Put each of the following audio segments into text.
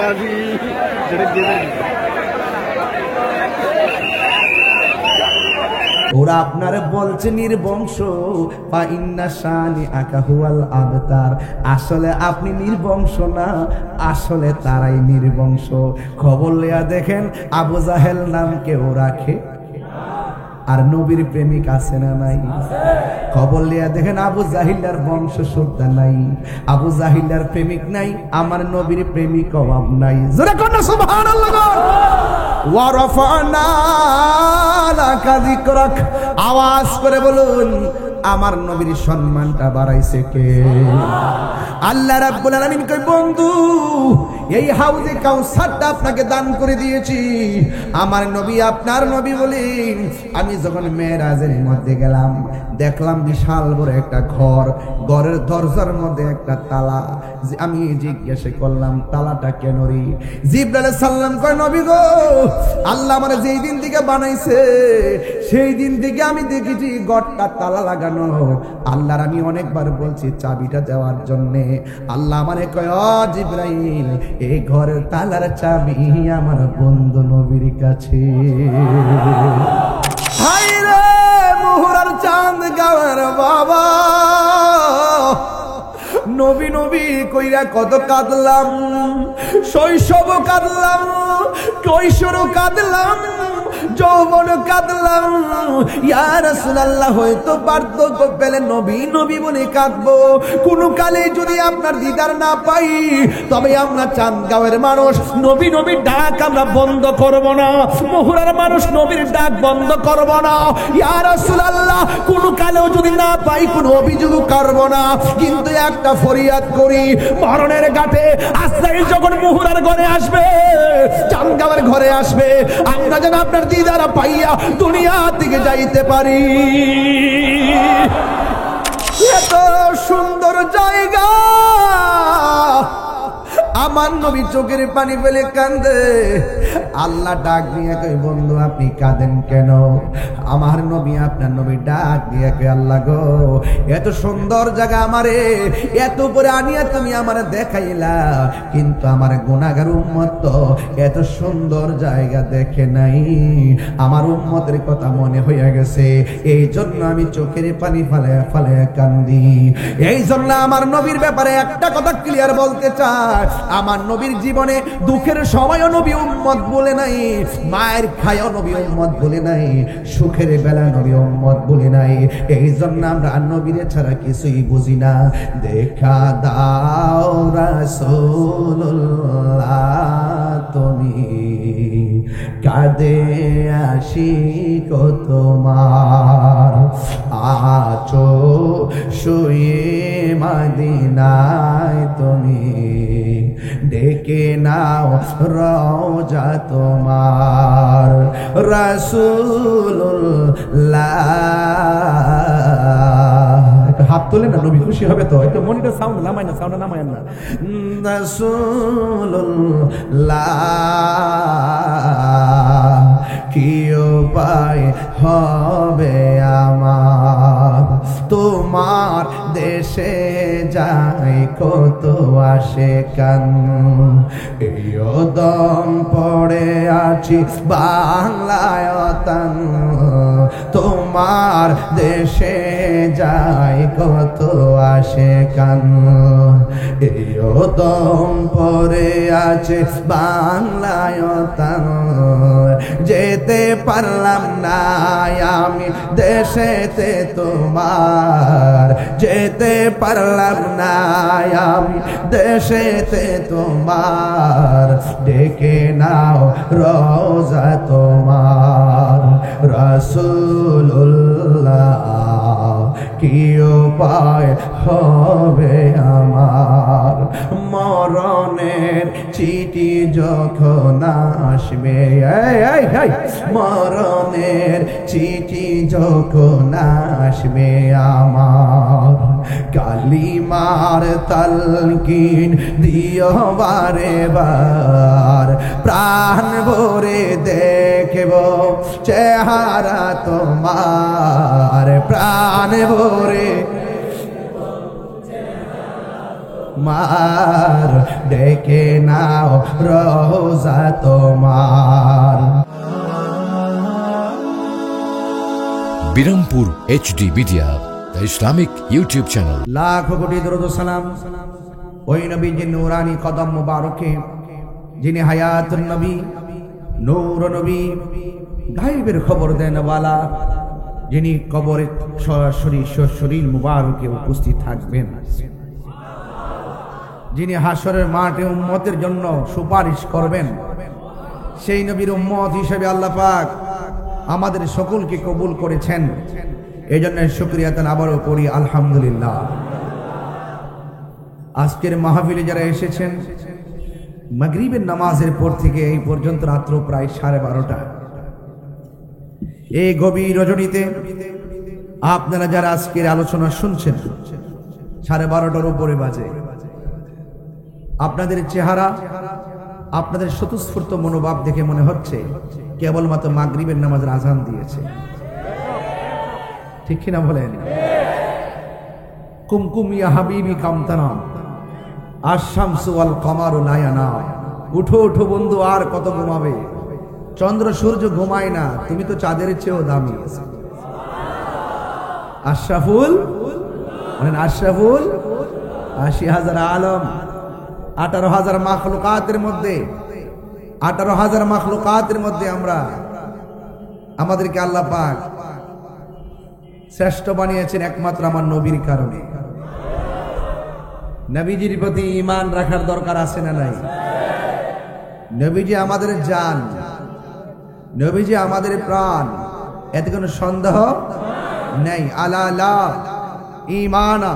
বাজি যেটা দেবেন ওরা আপনার বলছে নির্বংশ বা ইন্না শানি আকাহুয়াল আবতার। আসলে আপনি নির্বংশ না, আসলে তারাই নির্বংশ। খবর লিয়া দেখেন আবু জাহেল নাম কেউ রাখে? আর নবীর প্রেমিক আছে না নাই? খবর লিয়া দেখেন আবু জাহিলার বংশ শ্রদ্ধা নাই, আবু জাহিলার প্রেমিক নাই, আমার নবীর প্রেমিক অভাব নাই। জোরে কোন সুবহানাল্লাহ। ওয়া রাফা'না লাকা যিকরাক, আওয়াজ করে বলুন আমার নবীর সম্মানটা বাড়াইছে কে? আল্লাহ রাব্বুল আলামিন কই বন্ধু এই হাউজে কাউসারটা আপনাকে দান করে দিয়েছি। আমার নবী আপনার নবী বলেন আমি যখন মেরাজের মধ্যে গেলাম দেখলাম বিশাল বড় একটা ঘর, ঘরের দরজার মধ্যে একটা তালা। আমি জিজ্ঞাসা করলাম তালাটা কেন রে? জিবরাইল আলাইহিস সালাম কয় নবী গো আল্লাহ আমার যেই দিন থেকে বানাইছে সেই দিন থেকে আমি দেখেছি ঘরটা তালা লাগানো। আল্লাহর আমি অনেকবার বলছি চাবিটা দেওয়ার জন্য। আল্লাহ আমারে কয় ও জিবরাইল এই ঘরের তালার চাবি আমার বন্ধু নবীর কাছে। হায় রে মুহরার চাঁদ গাওয়ার বাবা, নবী নবী কইরা কত কাঁদলাম, শৈশব কাঁদলাম, কৈশোর কাঁদলাম, যৌবন কাঁদলাম। ইয়া রাসূলুল্লাহ হয়তো পার্থক্য পেলে নবী নবী বলে কাঁদবো। কোন কালে যদি আপনার দিদার না পাই তবে আমরা চাঁদগাঁওয়ের মানুষ নবী নবীর ডাক আমরা বন্ধ করব না, মুহুরার মানুষ নবীর ডাক বন্ধ করব না। ইয়া রাসূলুল্লাহ কোন কালেও যদি না পাই কোন অভিযোগ করব না, কিন্তু একটা ফরিয়াদ করি মরণের ঘাটে আজরাইল যখন মুহুরার ঘরে আসবে, চাঁদগাঁওয়ের ঘরে আসবে, আমরা যেন আপনার দিদার পাইয়া দুনিয়া থেকে যাইতে পারি। এত সুন্দর জায়গা আমার নবী চোখের পানি ফেলে কান্দে। আল্লাহ ডাক দিয়ে কই বন্ধু আপনি কাঁদেন কেন? আমার নবী আপনার নবী ডাক দিয়ে কই আল্লাহ গো এত সুন্দর জায়গা আমারে এত উপরে আনিয়া তুমি আমারে দেখাইলা, কিন্তু আমার গুনাহগার উম্মত তো এত সুন্দর জায়গা দেখে নাই। আমার উম্মতের কথা মনে হইয়া গেছে, এই জন্য আমি চোখের পানি ফালায়া ফালায়া কান্দি। এই জন্য আমার নবীর ব্যাপারে একটা কথা ক্লিয়ার বলতে চাই, আমার নবীর জীবনে দুঃখের সময়ও নবী উম্মত বলে নাই, মায়ের খায়ও নবী উম্মত বলে নাই, সুখের বেলা নবী উম্মত বলে নাই। এই জন্য আমরা নবীর ছাড়া কিছুই বুঝি না। দেখা দাও রাসূলুল্লাহ তুমি কাঁদে আশিক তোমার, আছো শুয়ে মদিনায় তুমি ডেকে নাও রওজা তোমার। রাসূলুল্লাহ হাত তোলে না, নবী খুশি হবে তো। একটু মনিটর সাউন্ড নামায় না, সাউন্ড নামায় না। রাসূলুল্লাহ কি উপায় হবে আমার, তোমার দেশে যাই কত আসে কান, এই দম পড়ে আছি বাংলায় তান, তোমার দেশে যাই কত আসে কান, এই দম পড়ে আছে বাংলায় তান, যেতে পারলাম না আমি দেশেতে তোমার, যেতে পারলাম না আমি দেশেতে তোমার, ডেকে নাও রওজা তোমার। রাসূলুল্লাহ কি উপায় হবে আমার, মরণের চিঠি যখন আসবে, মরণের চিঠি যখন আসবে আমার, কালিমার তালকিন দিও বারে বার, প্রাণ ভরে দেখব চেহারা তোমার, প্রাণ ভরে মার ডেকে নাও রোজা তোমার। Birampur HD media, the Islamic YouTube channel. Lakh কোটি দরুদ ও সালাম ওই নবীর নূরানি কদম মুবারকে, যিনি হায়াতুন নবী, নূর নবী, গায়েবের খবর দেন ওয়ালা, যিনি কবরে সরাসরি শরীর মুবারকে উপস্থিত থাকবেন, যিনি হাসরের মাঠে উম্মতের জন্য সুপারিশ করবেন, সেই নবীর উম্মত হিসেবে আল্লাহ পাক আমাদের সকলকে কবুল করেছেন। এই জন্য শুকরিয়া তান আবারও করি আলহামদুলিল্লাহ। আজকের মাহফিলে যারা এসেছেন, মাগরিবের নামাজের পর থেকে এই পর্যন্ত রাত্র প্রায় 12:30, এই গভীর রজনীতে আপনারা যারা আজকের আলোচনা শুনছেন, 12:30টার উপরে বাজে, আপনাদের চেহারা, আপনাদের স্বতঃস্ফূর্ত মনোভাব দেখে মনে হচ্ছে কেবলমাত্র মাগরিবের নামাজের আজান দিয়েছে। ঠিক কিনা বলেন? কুমকুম ইয়া হাবিবি কামতানাম, আশ-শামসু ওয়াল কমারু লা ইয়ানাম। উঠো উঠো বন্ধু, আর কত ঘুমাবে? চন্দ্র সূর্য ঘুমায় না, তুমি তো চাঁদের চেয়েও দামি। আশরাফুল, মানে আশরাফুল ৮০,০০০ আলম, ১৮,০০০ মাখলুকাতের মধ্যে, ১৮,০০০ মাখলুকাতের মধ্যে আমরা, আমাদেরকে আল্লাহ পাক শ্রেষ্ঠ বানিয়েছেন একমাত্র আমার নবীর কারণে। নবীজির প্রতি ঈমান রাখার দরকার আছে না নাই? নবীজি আমাদের জান, নবীজি আমাদের প্রাণ, এতে কোনো সন্দেহ নেই। আলা লা ঈমানা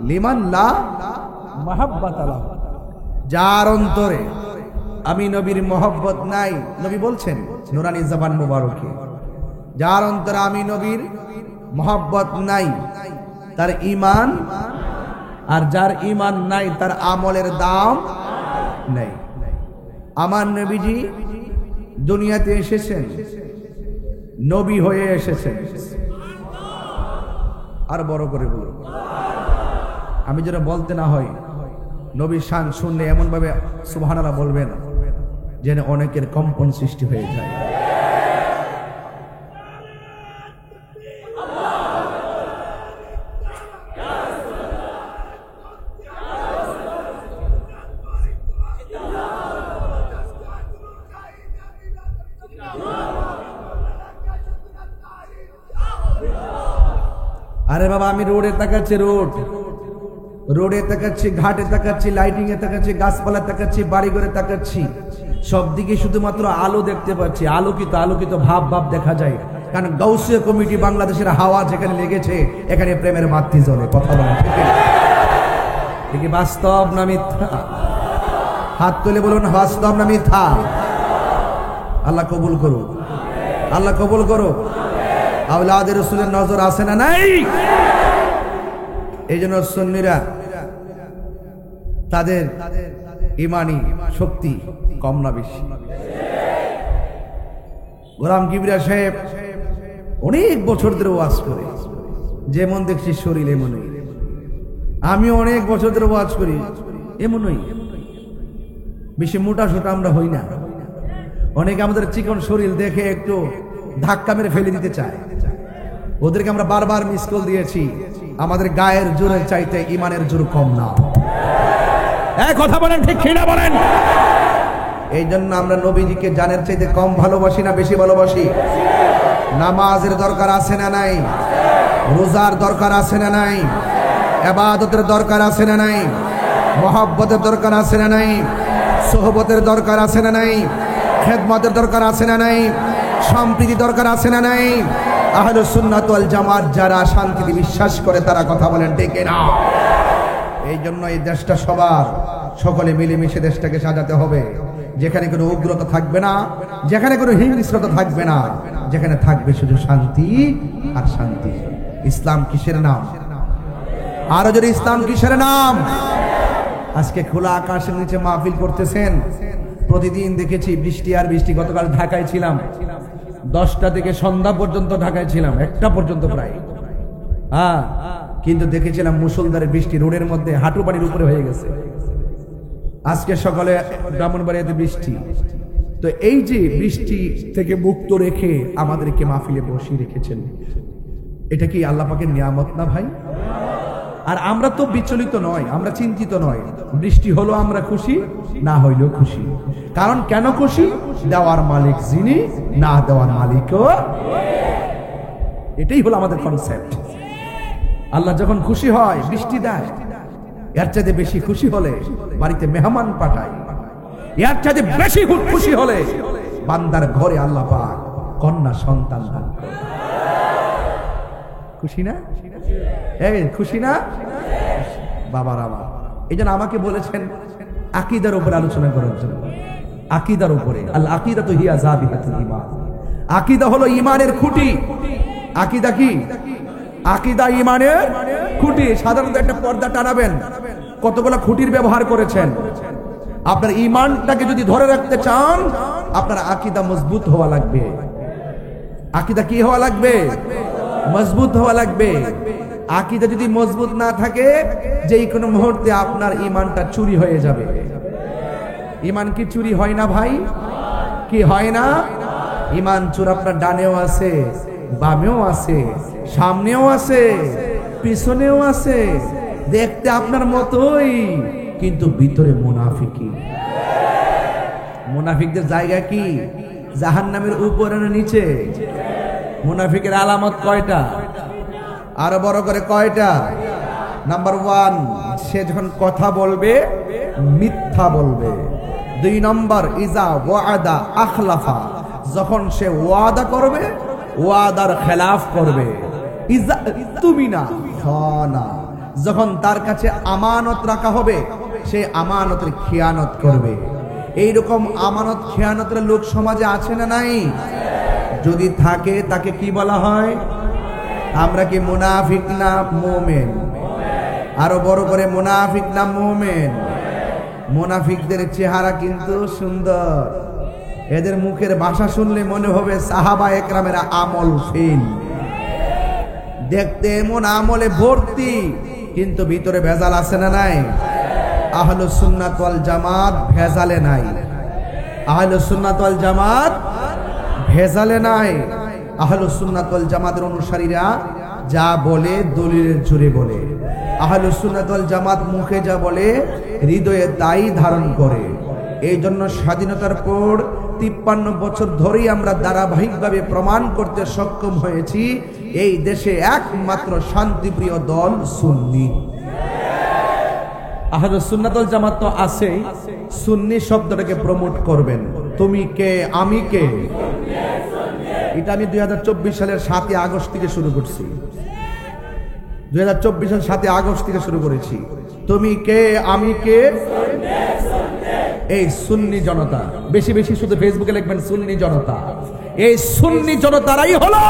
লিমান লা মাহাব্বাতা লাহু, যার অন্তরে আমি নবীর মহব্বত নাই, নবী বলছেন নুরানি জবান মুবারকে, যার অন্তরে আমি নবীর মহব্বত নাই তার ঈমান, আর যার ঈমান নাই তার আমলের দাম নেই। আমার নবীজি দুনিয়াতে এসেছেন, নবী হয়ে এসেছেন। আর বড় করে বলুন, আমি যেন বলতে না হয়, নবীর শান শুনলে এমন ভাবে সুবহানাল্লাহ বলবেন যেন অনেকের কম্পন সৃষ্টি হয়ে যায়। আরে বাবা, আমি রোডে তাকাচ্ছি, রোডে তাকাচ্ছি, ঘাটে তাকাচ্ছি, লাইটিং এ তাকাচ্ছি, গাছপালা তাকাচ্ছি, বাড়িঘরে তাকাচ্ছি, সব দিকে শুধুমাত্র আলো দেখতে পাচ্ছি, আলোকিত আলোকিত ভাব ভাব দেখা যায়। কারণ গাউসিয়া কমিটি বাংলাদেশের হাওয়া যেখানে লেগেছে, এখানে প্রেমের বাতি জ্বলে। কথা বলেন ঠিক? বাস্তব না মিথ্যা? হাত তুলে বলুন, বাস্তব না মিথ্যা? আল্লাহ কবুল করুক, আল্লাহ কবুল করুক। আওলাদের রাসূলের নজর আছে না নাই? এই জন্য সুন্নিরা তাদের ইমানি শক্তি কম না বেশি? গোলাম কিবরিয়া সাহেব অনেক বছর ধরে ওয়াজ করে, যেমন দেখছি শরীর এমনই। আমি অনেক বছর ধরে ওয়াজ করি, এমনই। বেশি মোটা সোটা আমরা হই না। অনেকে আমাদের চিকন শরীর দেখে একটু ধাক্কা মেরে ফেলে দিতে চায়। ওদেরকে আমরা বারবার মিস কল দিয়েছি, আমাদের গায়ের জোরের চাইতে ইমানের জোর কম না। এক কথা বলেন, ঠিক কিনা বলেন? এই জন্য আমরা নবীজিকে জানের চাইতে কম ভালোবাসি না বেশি ভালোবাসি? নামাজের দরকার আছে না নাই? রোজার দরকার আছে না নাই? ইবাদতের দরকার আছে না নাই? মহব্বতের দরকার আছে না নাই? সোহবতের দরকার আছে না নাই? খেদমতের দরকার আছে না নাই? সম্প্রীতি দরকার আছে না নাই? আহলুস সুন্নাত ওয়াল জামাত যারা শান্তিতে বিশ্বাস করে তারা কথা বলেন ঠিক না? এই জন্য এই দেশটা সবার, সকলে মিলেমিশে দেশটাকে সাজাতে হবে, যেখানে কোনো উগ্রতা থাকবে না, যেখানে কোনো হিংস্রতা থাকবে না, যেখানে থাকবে শুধু শান্তি আর শান্তি। ইসলাম কিসের নাম? আরো যদি ইসলাম কিসের নাম? আজকে খোলা আকাশের নিচে মাহফিল করতেছেন, প্রতিদিন দেখেছি বৃষ্টি আর বৃষ্টি। গতকাল ঢাকায় ছিলাম, 10টা থেকে সন্ধ্যা পর্যন্ত ঢাকায় ছিলাম, 1টা পর্যন্ত প্রায়। কিন্তু দেখেছিলাম মুষলধারে বৃষ্টি রোডের মধ্যে হাঁটু পানির উপরে হয়ে গেছে। আজকে সকালে ব্রাহ্মণবাড়িয়াতে বৃষ্টি। তো এই যে বৃষ্টি থেকে মুক্ত রেখে আমাদেরকে মাহফিলে বসিয়ে রেখেছেন, এটা কি আল্লাহ পাকের নিয়ামত না ভাই? আর আমরা তো বিচলিত নয়, আমরা চিন্তিত নয়। বৃষ্টি হলো আমরা খুশি, না হইলেও খুশি। কারণ কেন খুশি? দেওয়ার মালিক যিনি, না দেওয়ার মালিকও। এটাই হলো আমাদের কনসেপ্ট। আল্লাহ যখন খুশি হয় বৃষ্টি দেয়, এর চাইতে বেশি খুশি হলে বাড়িতে মেহমান পাঠায়, এর চাইতে বেশি খুশি হলে বান্দার ঘরে আল্লাহ পাক কন্যা সন্তান দান করে। খুশি না? এই খুশি না বাবার আমার? এই জন্য আমাকে বলেছেন আকীদার উপরে আলোচনা করার জন্য। আকীদার উপরে, আল আকীদাতু হিয়া যাবিহাতুল ঈমান। আকীদা হলো ঈমানের খুঁটি। আকীদা কি? আকীদা ঈমানের খুঁটি। সাধারণত একটা পর্দা টানাবেন, কতগুলো খুঁটির ব্যবহার করেছেন। আপনার ঈমানটাকে যদি ধরে রাখতে চান, আপনার আকীদা মজবুত হওয়া লাগবে। আকীদা কি হওয়া লাগবে? মজবুত হওয়া লাগবে। আকীদা যদি মজবুত না থাকে, যেই কোনো মুহূর্তে আপনার ঈমানটা চুরি হয়ে যাবে। ঈমান কি চুরি হয় না ভাই? কি হয় না? ঈমান চোর আপনার ডানেও আছে, বামেও আছে, সামনেও আছে, পিছনেও আছে, দেখতে আপনার মতোই, কিন্তু ভিতরে মুনাফিকি। মুনাফিকদের জায়গা কি? জাহান্নামের উপরে না নিচে? মুনাফিকের আলামত কয়টা? আরো বড় করে কয়টা? নাম্বার 1, সে যখন কথা বলবে মিথ্যা বলবে। 2 নম্বর, ইজা ওয়াদা আখলাফা, যখন সে ওয়াদা করবে ওয়াদার খেলাফ করবে। ইজা তুমিনা খানা, যখন তার কাছে আমানত রাখা হবে সে আমানতের খেয়ানত করবে। এইরকম আমানত খেয়ানতের লোক সমাজে আছে না নাই? যদি থাকে তাকে কি বলা হয়? আমরা কি মুনাফিক না মুমিন? আরো বড় করে, মুনাফিক না মুমিন? মুনাফিকদের চেহারা কিন্তু সুন্দর, এদের মুখের ভাষা শুনলে মনে হবে সাহাবা একরামের আমল ফেল। দেখতে এমন আমলে ভর্তি, কিন্তু ভিতরে ভেজাল আছে না নাই? আহলুস সুন্নাত ওয়াল জামাত ভেজালে নাই। আহলুস সুন্নাত ওয়াল জামাত ভেজালে নাই। আহলুস সুন্নাত ওয়াল জামাতের অনুসারীরা যা বলে দলিলের জোরে বলে। আহলুস সুন্নাত ওয়াল জামাত মুখে যা বলে হৃদয়ে তাই ধারণ করে। এই জন্য স্বাধীনতার পর 53 বছর ধরেই আমরা ধারাবাহিকভাবে প্রমাণ করতে সক্ষম হয়েছি এই দেশে একমাত্র শান্তিপ্রিয় দল সুন্নি। আহলুস সুন্নাত ওয়াল জামাত তো আছেই, সুন্নি শব্দটাকে প্রমোট করবেন। তুমি কে, আমি কে, এটা আমি 2024 সালের 7 আগস্ট থেকে শুরু করছি। 2024 সালের 7 আগস্ট থেকে শুরু করেছি। তুমি কে, আমি কে, এই সুন্নি জনতা। বেশি বেশি শুধু ফেসবুকে লিখবেন সুন্নি জনতা। এই সুন্নি জনতারাই হলো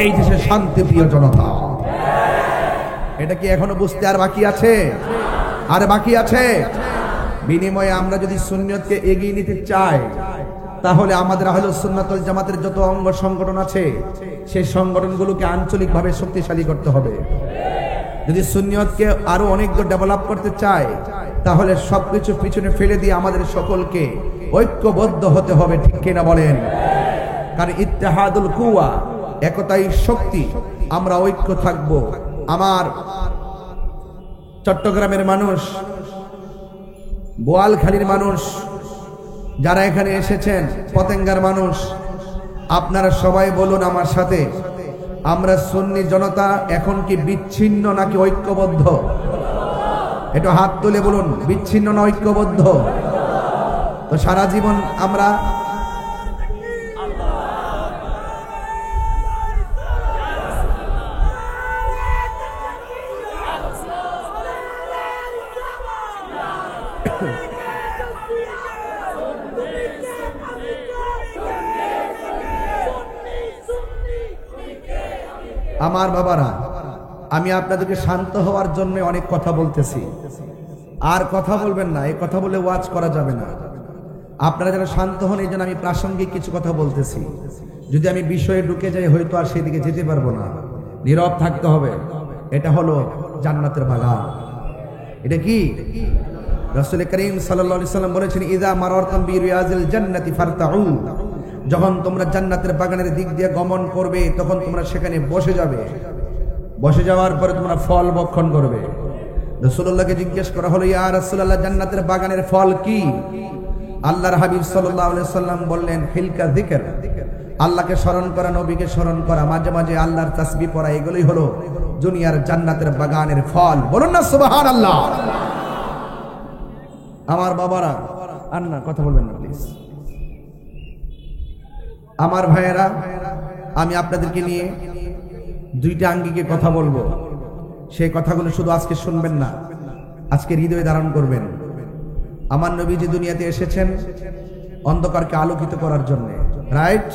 এই দেশের শান্তিপ্রিয় জনতা। এটা কি এখনো বুঝতে আর বাকি আছে? আর বাকি আছে। বিনিময়ে আমরা যদি সুন্নিয়তকে এগিয়ে নিতে চাই, তাহলে আমাদের আহলুস সুন্নাত ওয়াল জামাতের যত অঙ্গ সংগঠন আছে সেই সংগঠনগুলোকে আঞ্চলিকভাবে শক্তিশালী করতে হবে। যদি সুন্নিয়তকে আরো অনেক ডেভেলপ করতে চাই, তাহলে সবকিছু পিছনে ফেলে দিয়ে আমাদের সকলকে ঐক্যবদ্ধ হতে হবে। ঠিক কিনা বলেন? কারণ ইত্তেহাদুল কুওয়া, একতাই শক্তি। আমরা ঐক্য থাকবো। আমার চট্টগ্রামের মানুষ, বোয়ালখালীর মানুষ, যারা এখানে এসেছেন, পতেঙ্গার মানুষ, আপনারা সবাই বলুন আমার সাথে, আমরা সুন্নি জনতা এখন কি বিচ্ছিন্ন নাকি ঐক্যবদ্ধ? একটু হাত তুলে বলুন, বিচ্ছিন্ন না ঐক্যবদ্ধ? তো সারা জীবন আমরা আমার বাবারা, আমি আপনাদেরকে শান্ত হওয়ার জন্য অনেক কথা বলতেছি। আর কথা বলবেন না, এই কথা বলে ওয়াজ করা যাবে না। আপনারা যেন শান্ত হন, এই জন্য আমি প্রাসঙ্গিক কিছু কথা বলতেছি। যদি আমি বিষয়ে ঢুকে যাই, হয়তো আর সেদিকে যেতে পারবো না। নীরব থাকতে হবে। এটা হলো জান্নাতের বাগান। এটা কি? রাসূল করিম সাল্লাল্লাহু আলাইহি সাল্লাম বলেছেন, ইযা মারারতুম বিরিয়াজিল জান্নাতি ফারতাউ, যখন তোমরা জান্নাতের বাগানের দিক দিয়ে গমন করবে তখন তোমরা সেখানে বসে যাবে। বসে যাওয়ার পরে তোমরা ফল ভক্ষণ করবে। রাসূলুল্লাহকে জিজ্ঞেস করা হলো, ইয়া রাসূলুল্লাহ, জান্নাতের বাগানের ফল কি? আল্লাহর হাবিব সাল্লাল্লাহু আলাইহি সাল্লাম বললেন, হিলকা যিকর, আল্লাহকে স্মরণ করা, নবীকে স্মরণ করা, মাঝে মাঝে আল্লাহর তাসবিহ পড়া, এগুলোই হলো দুনিয়ার জান্নাতের বাগানের ফল। বলুন না সুবহানাল্লাহ। আমার বাবারা, আর না কথা বলবেন না প্লিজ। আমার ভাইয়েরা, আমি আপনাদেরকে নিয়ে দুইটা আঙ্গিকে কথা বলবো। সেই কথাগুলো শুধু আজকে শুনবেন না, আজকে হৃদয়ে ধারণ করবেন। আমার নবীজি দুনিয়াতে এসেছেন অন্ধকারকে আলোকিত করার জন্য। Right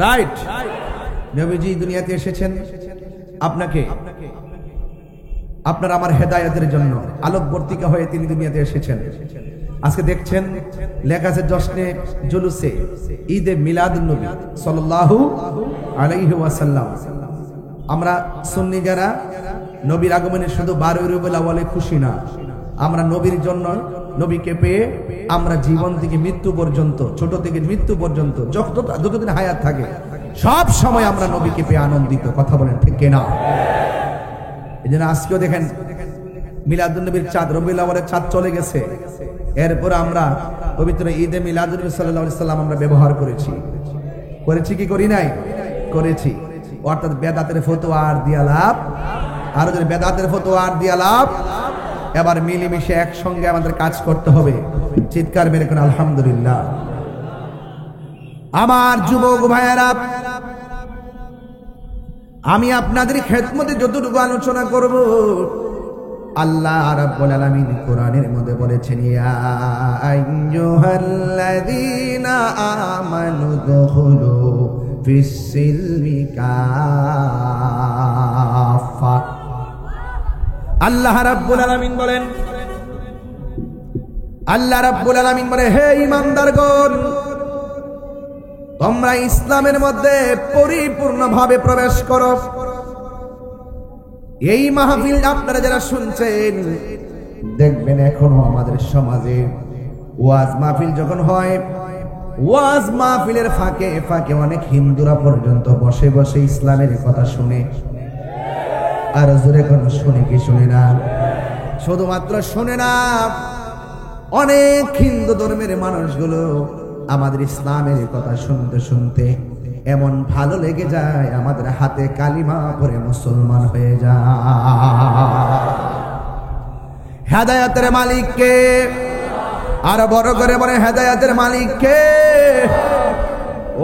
right. নবীজি দুনিয়াতে এসেছেন আপনাকে, আপনার আমার হেদায়েতের জন্য, আলোকবর্তিকা হয়ে তিনি দুনিয়াতে এসেছেন। আজকে দেখছেন লেখা আছে জশ্নে জুলুসে ঈদে মিলাদুন নবী সাল্লাল্লাহু আলাইহি ওয়াসাল্লাম। আমরা সুন্নি যারা নবীর আগমনে শুধু 12 রবিউল আউয়ালে খুশি না, আমরা নবীর জন্য, নবীকে পেয়ে আমরা জীবন থেকে মৃত্যু পর্যন্ত, ছোট থেকে মৃত্যু পর্যন্ত যতদিন হায়াত থাকে সব সময় আমরা নবীকে পেয়ে আনন্দিত। কথা বলেন ঠিক কিনা? এই জন্য আজকেও দেখেন মিলাদুন নবীর চাঁদ, রবিউল আউয়ালের চাঁদ চলে গেছে, এরপর আমরা পবিত্র ঈদে মিলাদুন নবী সাল্লাল্লাহু আলাইহি সাল্লাম আমরা ব্যবহার করেছি কি করি নাই? করেছি। অর্থাৎ বেদাতের ফতোয়া আর দিয়া লাভ, আর যদি বেদাতের ফতোয়া আর দিয়া লাভ, এবার মিলেমিশে একসঙ্গে আমাদের কাজ করতে হবে। চিৎকার মেরে কোন আলহামদুলিল্লাহ। আমার যুবক ভাইয়েরা, আমি আপনাদের খেদমতে যতটুকু আলোচনা করব, আল্লাহ রাব্বুল আলামিন কোরআনের মধ্যে বলেছেন, ইয়া আইয়ুহাল্লাযীনা আমানু দুখুলু ফিস-সিলমি কাফা। আল্লাহ রাব্বুল আলামিন বলেন, আল্লাহ রাব্বুল আলামিন বলে, হে ঈমানদারগণ, তোমরা ইসলামের মধ্যে পরিপূর্ণভাবে প্রবেশ করো। এই মাহফিল আপনারা যারা শুনছেন, দেখবেন এখনো আমাদের সমাজে ওয়াজ মাহফিল যখন হয়, ওয়াজ মাহফিলের ফাঁকে ফাঁকে অনেক হিন্দুরা পর্যন্ত বসে বসে ইসলামের কথা শুনে। আর জোরে কোন শুনে কি শুনে না? শুধুমাত্র শুনে না, অনেক হিন্দু ধর্মের মানুষগুলো আমাদের ইসলামের কথা শুনতে শুনতে এমন ভালো লেগে যায়, আমাদের হাতে কালিমা পড়ে মুসলমান হয়ে যায়। হেদায়েতের মালিক কে? আর বড় করে বলে, হেদায়েতের মালিক কে?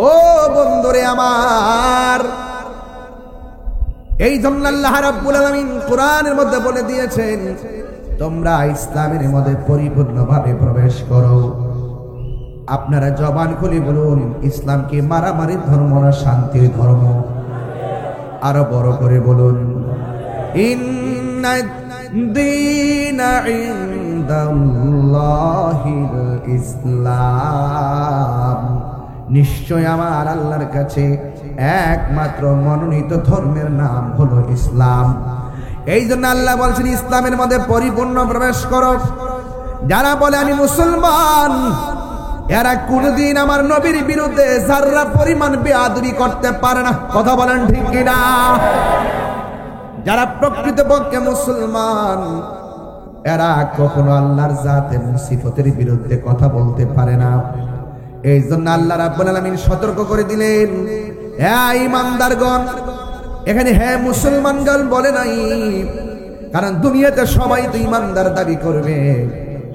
ও বন্ধুরে আমার, এই জন্য আল্লাহ রাব্বুল আলামিন কোরআনের মধ্যে বলে দিয়েছেন, তোমরা ইসলামের মধ্যে পরিপূর্ণভাবে প্রবেশ করো। আপনারা জবান খুলে বলুন, ইসলাম কি মারামারির ধর্ম না শান্তির ধর্ম? আরো বড় করে বলুন, ইন্নাদ-দীনা ইনদাল্লাহিল ইসলাম, নিশ্চয় আমার আল্লাহর কাছে একমাত্র মনোনীত ধর্মের নাম হলো ইসলাম। এই জন্য আল্লাহ বলছেন, ইসলামের মধ্যে পরিপূর্ণ প্রবেশ করো। যারা বলে আমি মুসলমান, এরা কোনদিন আমার নবীর বিরুদ্ধে যারা পরিমাণ বেয়াদবি করতে পারে না। কথা বলেন ঠিক কিনা? যারা প্রকৃতপক্ষে মুসলমান, এরা কখনো আল্লাহর জাত এবং সিফতের বিরুদ্ধে কথা বলতে পারে না। এই জন্য আল্লাহ রাব্বুল আলামিন সতর্ক করে দিলেন, হে ঈমানদারগণ, এখানে হে মুসলমানগণ বলে নাই, কারণ দুনিয়াতে সবাই তো ঈমানদার দাবি করবে,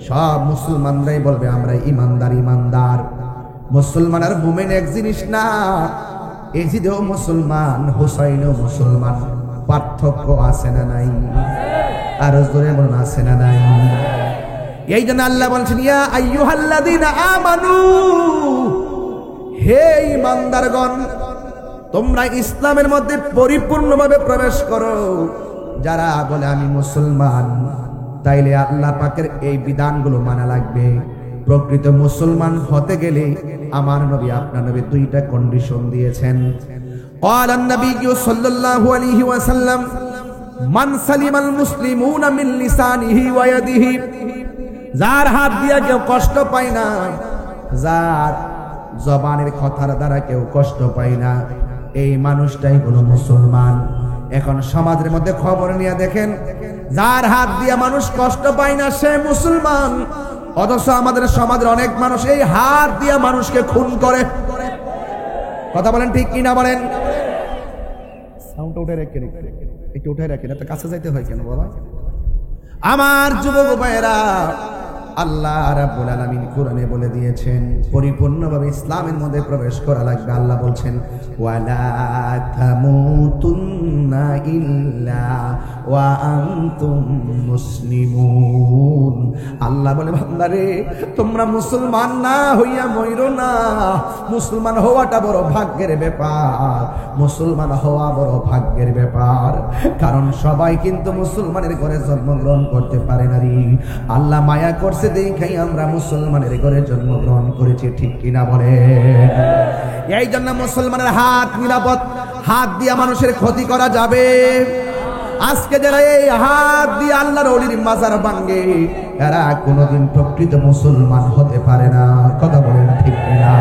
সব মুসলমানরাই বলবে আমরা ঈমানদার ঈমানদার। মুসলমান আর মুমিন এক জিনিস না। এজিদেও মুসলমান, হুসাইনও মুসলমান, পার্থক্য আছে না নাই? আর জোরে বলুন, আছে না নাই? এই জন্য আল্লাহ বলছেন, ইয়া আইয়ুহাল্লাযীনা আমানু, হে ঈমানদারগণ, তোমরা ইসলামের মধ্যে পরিপূর্ণভাবে প্রবেশ করো। যারা বলে আমি মুসলমান, তাইলে আল্লাহ পাকের এই বিধানগুলো মানা লাগবে। প্রকৃত মুসলমান হতে গেলে আমার নবী, আপনার নবী দুইটা কন্ডিশন দিয়েছেন। ক্বালান নবী সাল্লাল্লাহু আলাইহি ওয়াসাল্লাম, মান সালিমাল মুসলিমুনা মিন লিসানিহি ওয়া ইয়াদিহি, যার হাত দিয়ে কেউ কষ্ট পায় না, যার জবানের কথার দ্বারা কেউ কষ্ট পায় না, এই মানুষটাই হলো মুসলমান। এখন সমাজের মধ্যে খবর নিয়ে দেখেন, যার হাত দিয়ে মানুষ কষ্ট পায় না সে মুসলমান, অথচ আমাদের সমাজের অনেক মানুষ এই হাত দিয়ে মানুষকে খুন করে। কথা বলেন ঠিক কিনা বলেন? সাউন্ডটা উঠে রেখে একটু উঠে রাখেন, এত কাছে যাইতে হয় কেন বাবা? আমার যুবক ভাইরা, আল্লাহ রাব্বুল আলামিন কোরআনে বলে দিয়েছেন পরিপূর্ণভাবে ইসলামের মধ্যে প্রবেশ করা লাগবে। আল্লাহ বলছেন ওয়ালা তামুতুন্না ইল্লা ওয়া আনতুম মুসলিমুন। আল্লাহ বলে বান্দারে তোমরা মুসলমান না হইয়া মইরো না। মুসলমান হওয়াটা বড় ভাগ্যের ব্যাপার, মুসলমান হওয়া বড় ভাগ্যের ব্যাপার, কারণ সবাই কিন্তু মুসলমানের ঘরে জন্মগ্রহণ করতে পারে না রে। আল্লাহ মায়া করছে দেখাই আমরা মুসলমানের ঘরে জন্মগ্রহণ করেছি, ঠিক কিনা বলে? এই জন্য মুসলমানের হাত নিরাপদ, হাত দিয়ে মানুষের ক্ষতি করা যাবে। আজকে যারা এই হাত দিয়ে আল্লাহর ওলির মাজার ভাঙে, এরা কোনোদিন প্রকৃত মুসলমান হতে পারে না। কথা বলেন ঠিক কিনা?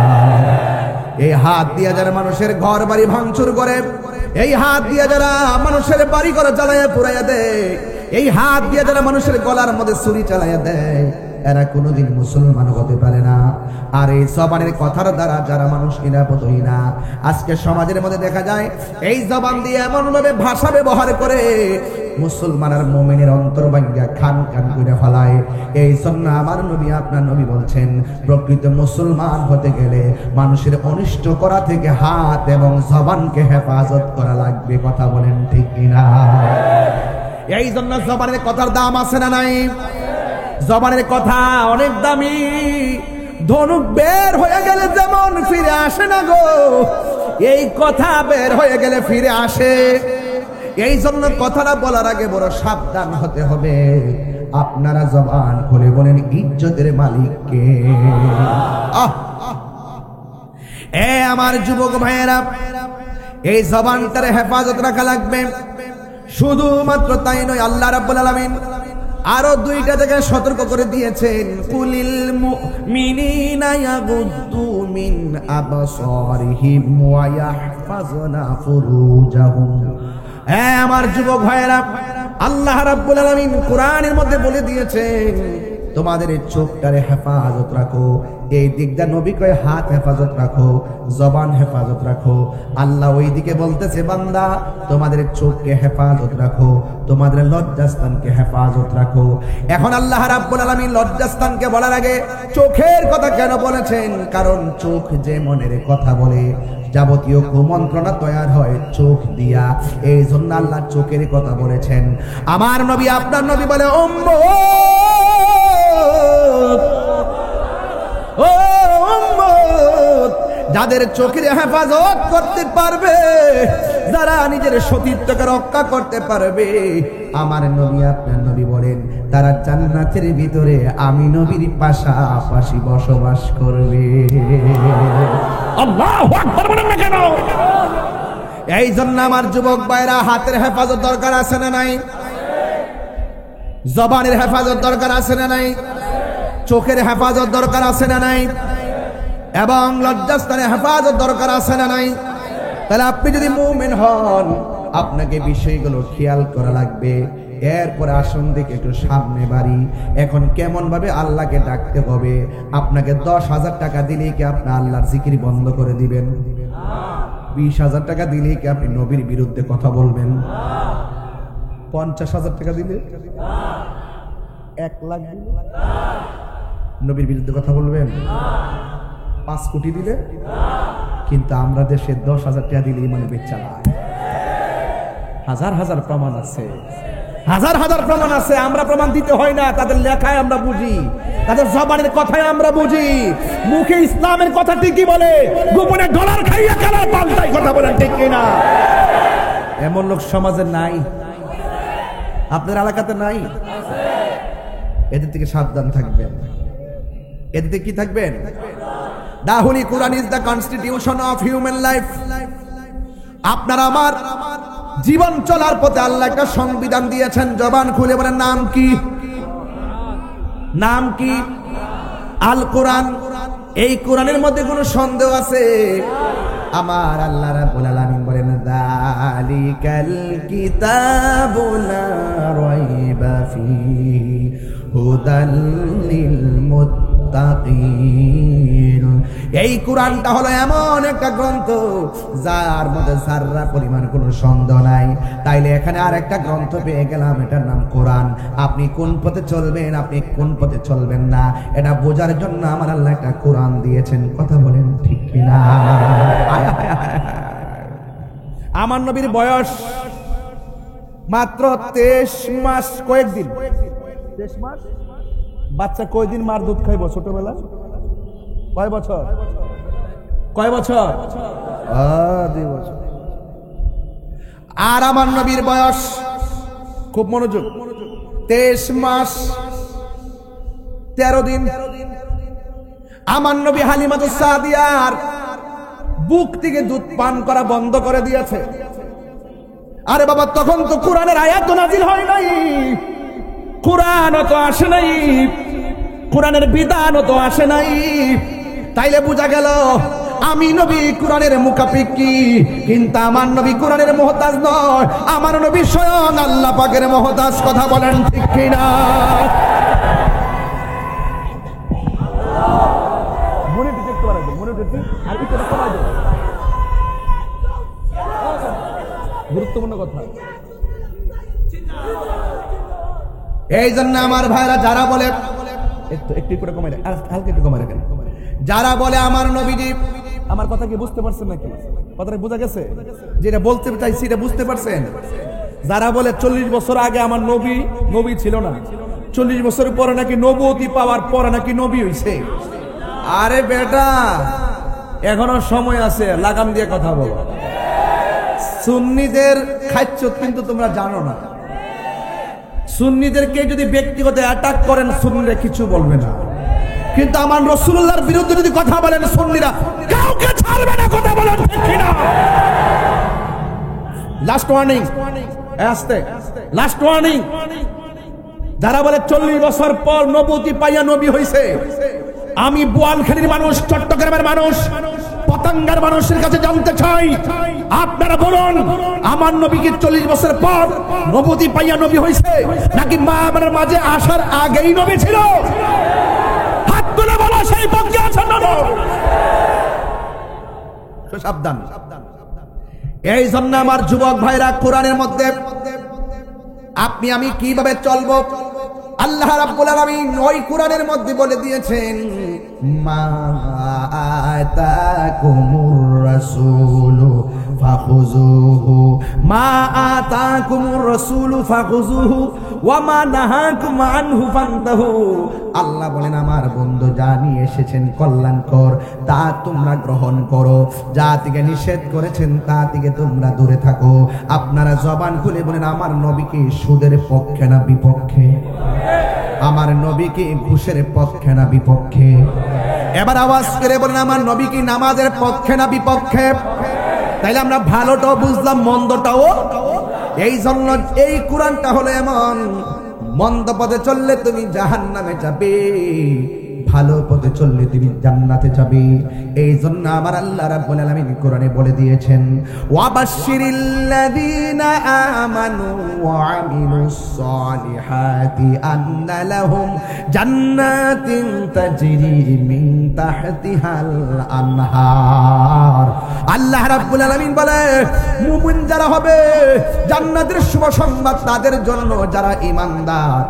এই হাত দিয়ে যারা মানুষের ঘর বাড়ি ভাঙচুর করে, এই হাত দিয়ে যারা মানুষের বাড়ি ঘর জ্বালাইয়া পুড়াইয়া দেয়, এই হাত দিয়ে যারা মানুষের গলার মধ্যে ছুরি চালাইয়া দেয়, এরা কোনোদিন মুসলমান হতে পারে না। আর এই জবানের কথার দ্বারা যারা মানুষ নিরাপদ হই না, আজকে সমাজের মধ্যে দেখা যায় এই জবান দিয়ে এমন ভাবে ভাষা ব্যবহার করে মুসলমান আর মুমিনের অন্তর ভাঙ্গা খান খান করে ফেলায়। এই জন্য আমার নবী, আপনার নবী বলছেন প্রকৃত মুসলমান হতে গেলে মানুষের অনিষ্ট করা থেকে হাত এবং জবানকে হেফাজত করা লাগবে। কথা বলেন ঠিক কিনা? এই জন্য জবানের কথার দাম আছে না নাই? জবানের কথা অনেক দামি। ধনুক বের হয়ে গেলে যেমন ফিরে আসে না গো, এই কথা বের হয়ে গেলে ফিরে আসে। এই জন্য কথাটা বলার আগে বড় সাবধান হতে হবে। আপনারা জবান খুলে বলেন ইজ্জতের মালিক কে? আমার যুবক ভাইয়েরা, এই জবানটার হেফাজত রাখা লাগবে। শুধুমাত্র তাই নয়, আল্লাহ রাব্বুল আলামিন আরো দুইটা জায়গায় সতর্ক করে দিয়েছেন, কুলিল মুমিনিনা ইয়াগুদ্দু মিন আবসারিহিম ওয়া ইয়াহফাজনা ফুরুজাহুম। আমার যুবক ভাইয়েরা, আল্লাহ রাব্বুল আলামিন কোরআনের মধ্যে বলে দিয়েছেন তোমাদের এই চোখটারে হেফাজত রাখো। এই দিকটা নবী কয় হাত হেফাজত রাখো, জবান হেফাজত রাখো। আল্লাহ ওই দিকে বলতেছে বান্দা তোমাদের চোখকে হেফাজত রাখো, তোমাদের লজ্জাস্থানকে হেফাজত রাখো। এখন আল্লাহ রাব্বুল আলামিন লজ্জাস্থানকে বলার আগে চোখের কথা কেন বলেছেন? কারণ চোখ যে মনের কথা বলে, যাবতীয় কুমন্ত্রণা তৈরি হয় চোখ দিয়া। এই জন্য আল্লাহ চোখের কথা বলেছেন। আমার নবী, আপনার নবী বলে যাদের চোখের হেফাজত করতে পারবে, যারা নিজের সতীত্বকে রক্ষা করতে পারবে, আমার নবী, আপনার নবী বলেন তারা জান্নাতের ভিতরে আমি নবীর পাশাপাশি বসবাস করবে। আল্লাহু আকবার বলেন না কেন? এই জন্য আমার যুবক ভাইরা, হাতের হেফাজত দরকার আছে না নাই? জবানের হেফাজত দরকার আছে না নাই? চোখের হেফাজত দরকার আছে না নাই? এবং লজ্জাস্থানের হেফাজত দরকার আছে না নাই? তাহলে আপনি যদি মুমিন হন, আপনাকে বিষয়গুলো খেয়াল করা লাগবে। এরপরে আসুন দেখে একটু সামনে বাড়ি। এখন কেমন ভাবে আল্লাহকে ডাকতে হবে? আপনাকে 10,000 টাকা দিলেই কি আপনি আল্লাহর জিকির বন্ধ করে দিবেন? 20,000 টাকা দিলেই কি আপনি নবীর বিরুদ্ধে কথা বলবেন? 50,000 টাকা দিলে, 1 লাখ দিলে নবীর বিরুদ্ধে কথা বলবেন? 5 কোটি দিলে? কিন্তু আমরা দেশে 10,000 টাকা দিলে ইমানে বেচা না। হাজার হাজার প্রমাণ আছে, হাজার হাজার প্রমাণ আছে। আমরা প্রমাণ দিতে হয় না, তাদের লেখায় আমরা বুঝি, তাদের জবানের কথায় আমরা বুঝি। মুখে ইসলামের কথা ঠিকই বলে, গোপনে ডলার খাইয়া কেন পাল্টাই কথা বলেন, ঠিক কিনা? এমন লোক সমাজে নাই? আপনার এলাকাতে নাই? এদের থেকে সাবধান থাকবেন। এদের থেকে কি থাকবেন? The Holy Quran is the constitution of human life. আপনার আমার জীবন চলার পথে আল্লাহ একটা সংবিধান দিয়েছেন, জবান খুলে বলেন নাম কি? নাম কি? আল কোরআন। এই কোরআনের মধ্যে কোনো সন্দেহ আছে? আমার আল্লাহ রাব্বুল আলামিন বলেন যালিকাল কিতাবু লা রাইবা ফীহি হুদাল লিল মুত্তাকিন। এই কোরআনটা হলো এমন একটা গ্রন্থ যার মধ্যে যারা পরিমাণ কোনো সন্দেহ নাই। তাইলে এখানে আর একটা গ্রন্থ পেয়ে গেলাম, এটার নাম কোরআন। আপনি কোন পথে চলবেন, আপনি কোন পথে চলবেন না, এটা বোঝার জন্য আমার আল্লাহ একটা কোরআন দিয়েছেন। কথা বলেন ঠিক কিনা? আমার নবীর বয়স মাত্র 23 মাস কয়েকদিন। 23 মাস। বাচ্চা কয়দিন মার দুধ খাইব ছোটবেলা? কয় বছর? কয় বছর? 2 বছর। আর আমার নবীর বয়স, খুব মনোযোগ, 23 মাস 13 দিন। আমার নবী হালিমাতুস সাদিয়ার বুক থেকে দুধ পান করা বন্ধ করে দিয়েছে। আরে বাবা, তখন তো কোরআনের আয়াত নাযিল হয় নাই, কোরআন তো আসে নাই, কোরআনের বিধান তো আসে নাই। তাইলে বোঝা গেল আমি নবী কোরআনের মুখাপেক্ষী, কিন্তু আমার নবী কোরআনের মুহতাজ নয়, আমার নবী স্বয়ং আল্লাহ পাকের মুহতাজ। কথা বলেন ঠিক কিনা? গুরুত্বপূর্ণ কথা। এই জন্য আমার ভাইরা যারা বলে, একটু করে কমাই রাখেন, হালকা একটু কমাই রাখেন, যারা বলে আমার নবীজি, আমার কথা কি বুঝতে পারছেন নাকি? কথাটা বোঝা গেছে? যেটা বলতে চাইছি এটা বুঝতে পারছেন? যারা বলে 40 বছর আগে আমার নবী ছিল না, 40 বছর পরে নাকি নবুয়তি পাওয়ার পরে নাকি নবী হইছে। আরে বেটা, এখনো সময় আছে, লাগাম দিয়ে কথা বলো। সুন্নিদের খাচ্ছ কিন্তু তোমরা জানো না। সুন্নিদেরকে যদি ব্যক্তিগত অ্যাটাক করেন সুন্নিরা কিছু বলবে না, কিন্তু আমার রাসূলুল্লাহর বিরুদ্ধে যদি কথা বলেন সুন্নিরা কাউকে ছাড়বে না। কথা বলেন ঠিক কিনা? লাস্ট ওয়ার্নিং, আস্তে, লাস্ট ওয়ার্নিং। যারা বলে 40 বছর পর নবুয়তি পাইয়া নবী হইছে, আমি বোয়ালখালীর মানুষ, চট্টগ্রামের মানুষ, পতাঙ্গার মানুষের কাছে জানতে চাই, আপনারা বলুন আমার নবী কি 40 বছর পর নবুয়তি পাইয়া নবী হইছে, নাকি মা আমার মাঝে আসার আগেই নবী ছিল? হাত তুলে বলো সেই পক্ষে আছেন না? সাবধান। এই জন্য আমার যুবক ভাইরা, কোরআনের মধ্যে আপনি আমি কিভাবে চলবো আল্লাহ রাব্বুল আলামিন ওই কোরআনের মধ্যে বলে দিয়েছেন, মা আতাকুমুর রাসূলু ফাখুযুহু, মা আতাকুমুর রাসূলু ফাখুযুহু ওয়া মা নাহাকুম আনহু ফান্তাহু। আল্লাহ বলেন আমার বন্ধু যা নিয়ে এসেছেন কল্যাণকর তা তোমরা গ্রহণ করো, যা থেকে নিষেধ করেছেন তা থেকে তোমরা দূরে থাকো। আপনারা জবান খুলে বলেন আমার নবী কি সুদের পক্ষে না বিপক্ষে? আমার নবী কি ঘুষের পক্ষে না বিপক্ষে? এবার আওয়াজ করে বলেন আমার নবী কি নামাজের পক্ষে না বিপক্ষে? তাইলে আমরা ভালোটাও বুঝলাম, মন্দটাও। এই জন্য এই কোরআনটা হলো এমন, মন্দ পথে চললে তুমি জাহান্নামে যাবে, ভালো পথে চললে তুমি জান্নাতে যাবে। এই জন্য আমার আল্লাহ রাব্বুল আলামিন কোরআনে বলে দিয়েছেন, ওয়াবাশশিরিল্লাযীনা আমানু ওয়া আমিলুস সালিহাতি আন্না লাহুম জান্নাতিন তাজরি মিন তাহতিহাল আনহার। আল্লাহ রাব্বুল আলামিন বলে মুমিন যারা হবে জান্নাতের শুভ সংবাদ তাদের জন্য যারা ঈমানদার।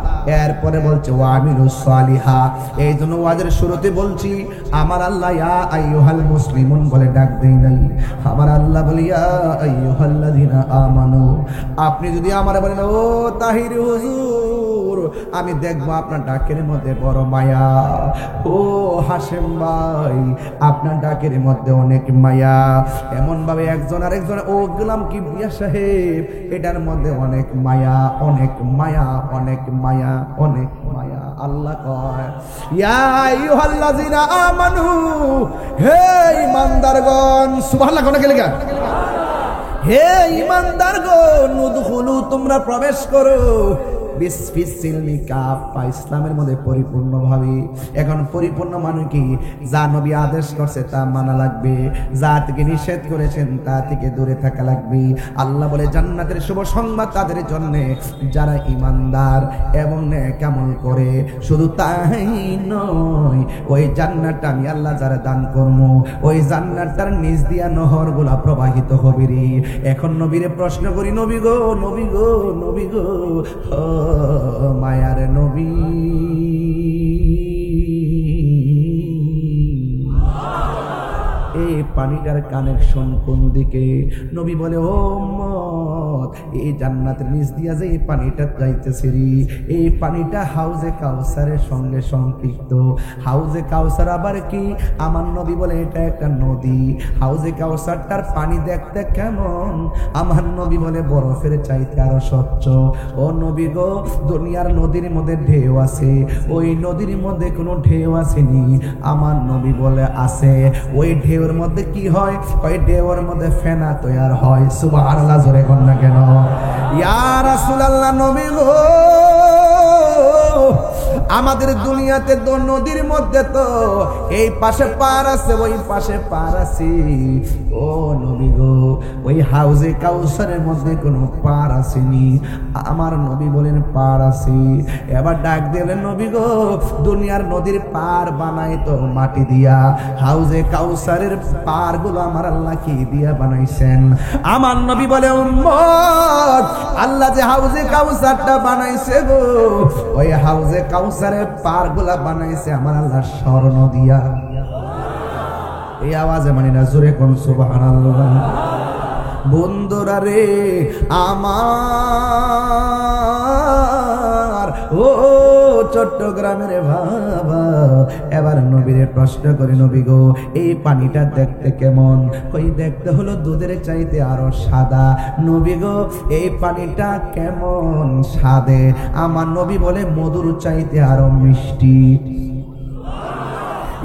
এরপরে বলছে ওয়া আমিলুস সালিহা। এই জন্য ওয়াজের শুরুতে বলছি আমার আল্লাহ ইয়া আইয়ুহাল মুসলিমুন বলে ডাক দেই নাই, আমার আল্লাহ বলে ইয়া আইয়ুহাল্লাযিনা আমানু। আপনি যদি আমারে বলেন ও তাহির হুজুর, আমি দেখবো আপনার ডাকের মধ্যে বড় মায়া। ও হাশেম ভাই, আপনার ডাকের মধ্যে অনেক মায়া। এমন ভাবে একজন আরেকজন, ও গোলাম কিবরিয়া সাহেব, এটার মধ্যে অনেক মায়া, অনেক মায়া, অনেক মায়া, অনেক মায়া। আল্লাহ কয় ইয়া আইয়ুহাল্লাযিনা আমানু, হে ঈমানদারগণ, সুবহানাল্লাহ কোন গেলে গা, হে ঈমানদার গো, নুদখুলু তোমরা প্রবেশ করো বিসমিল্লাহি কাফা, ইসলামের মধ্যে পরিপূর্ণভাবে। এখন পরিপূর্ণ মানে কি? যা নবী আদেশ করছে তা মানা লাগবে, যা থেকে নিষেধ করেছেন তা থেকে দূরে থাকা লাগবে। আল্লাহ বলে জান্নাতের শুভ সংবাদ তাদের জন্য যারা ঈমানদার এবং নেক আমল করে। শুধু তাই নয়, ওই জান্নাতটা আমি আল্লাহ যারা দান করব, ওই জান্নাতটার নিচ দিয়া নহরগুলা প্রবাহিত হবে রে। এখন নবীরে প্রশ্ন করি, নবী গো, নবী গো, নবী গো, মায়ার নবী, এই পানিটার কানেকশন কোন দিকে? নবী বলে, ও উম্মত, এই জান্নাতের নিচ দিয়া যে এই পানিটা যাইতেছে রে, এই পানিটা হাউজে কাউসারের সঙ্গে সম্পৃক্ত। হাউজে কাউসার আবার কি? আমার নবী বলে এটা একটা নদী। হাউজে কাউসারটার পানি দেখতে কেমন? আমার নবী বলে বরফের চাইতে আরো স্বচ্ছ। ও নবী গো, দুনিয়ার নদীর মধ্যে ঢেউ আছে, ওই নদীর মধ্যে কোনো ঢেউ আসেনি। আমার নবী বলে আছে। ওই ঢেউর মধ্যে কি হয়? ওই ঢেউর মধ্যে ফেনা তৈয়ার হয়। সুবহানাল্লাহ, জোরে কোন না কেন? ইয়া রাসূলুল্লাহ, নবী গো, আমাদের দুনিয়াতে তো নদীর মধ্যে তো এই পাশে পার আছে, ওই পাশে পার আছে। ও নবী গো, ওই হাউজে কাউসারের মধ্যে কোনো পার আসেনি। আমার নবী বলেন পার আছে। এবার ডাক দিলেন, নবী গো, দুনিয়ার নদীর পার বানাই তো মাটি দিয়া, হাউজে কাউসারের পার গুলো আমার আল্লাহ কি দিয়া বানাইছেন? আমার নবী বলে, উম্মত, আল্লাহ যে হাউজে কাউসারটা বানাইছে গো, ওই হাউজে কাউসারের পার গুলা বানাইছে আমার আল্লাহ স্বর্ণ দিয়া। এই আওয়াজে মানে না, জোরে কোন সুবহানাল্লাহ। বন্ধুরা রে আমার, ও চট্টগ্রামের বাবা, এবার নবীরে প্রশ্ন করি, নবী গো, এই পানিটা দেখতে কেমন? ওই দেখতে হলো দুধের চাইতে আরো সাদা। নবী গো, এই পানিটা কেমন স্বাদে? আমার নবী বলে মধুর চাইতে আরো মিষ্টি।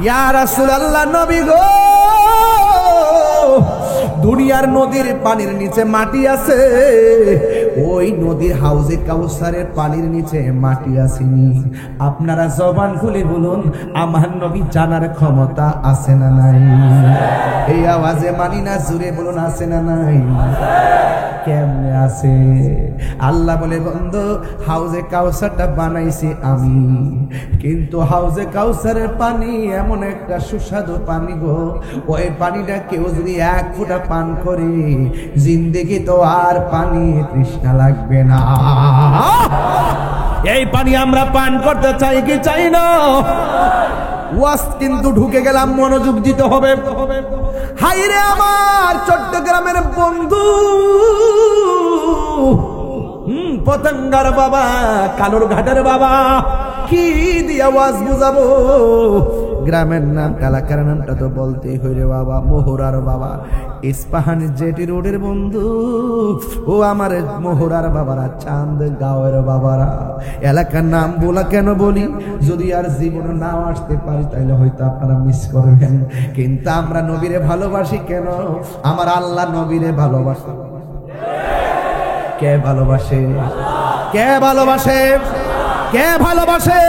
ইয়া রাসূলুল্লাহ, নবী গো, দুনিয়ার নদীর পানির নিচে মাটি আছে, ওই নদীর হাউজে কাউসারের পানির নিচে মাটি আসেনি। আপনারা জবান খুলে বলুন, আমার নবী জানার ক্ষমতা আছে না নাই? এই আওয়াজে মানি না, জুড়ে বলুন আছে না নাই? কেমনে আছে? আল্লাহ বলে, বন্ধু, হাউজে কাউসারটা বানাইছি আমি, কিন্তু হাউজে কাউসারের পানি এমন একটা সুস্বাদু পানি গো, ওই পানিটা কেউ যদি এক ফোঁটা পান করে জিন্দেগি তো আর পানি তৃষ্ণা লাগবে না। এই পানি আমরা পান করতে চাই কি চাই না? ওয়াজ কিন্তু ঢুকে গেলাম, মনোযোগ দিতে হবে। হাইরে আমার চট্টগ্রামের বন্ধু, পতঙ্গার বাবা, কালুর ঘাটের বাবা, কি দিয়া ওয়াজ বুঝাবো? গ্রামের নাম, এলাকার নামটা তো বলতেই হইরে বাবা, মোহরার বাবা, ইস্পাহানি জেটি রোডের বন্ধু। ও আমার মোহরার বাবারা, চাঁদ গাঁওয়ের বাবারা, এলাকার নাম বলা কেন বলি? যদি আর জীবনে নাও আসতে পারি তাইলে হয়তো আপনারা মিস করবেন, কিন্তু আমরা নবীরে ভালোবাসি কেন? আমার আল্লাহ নবীরে ভালোবাসে। কে ভালোবাসে? কে ভালোবাসে? কে ভালোবাসে?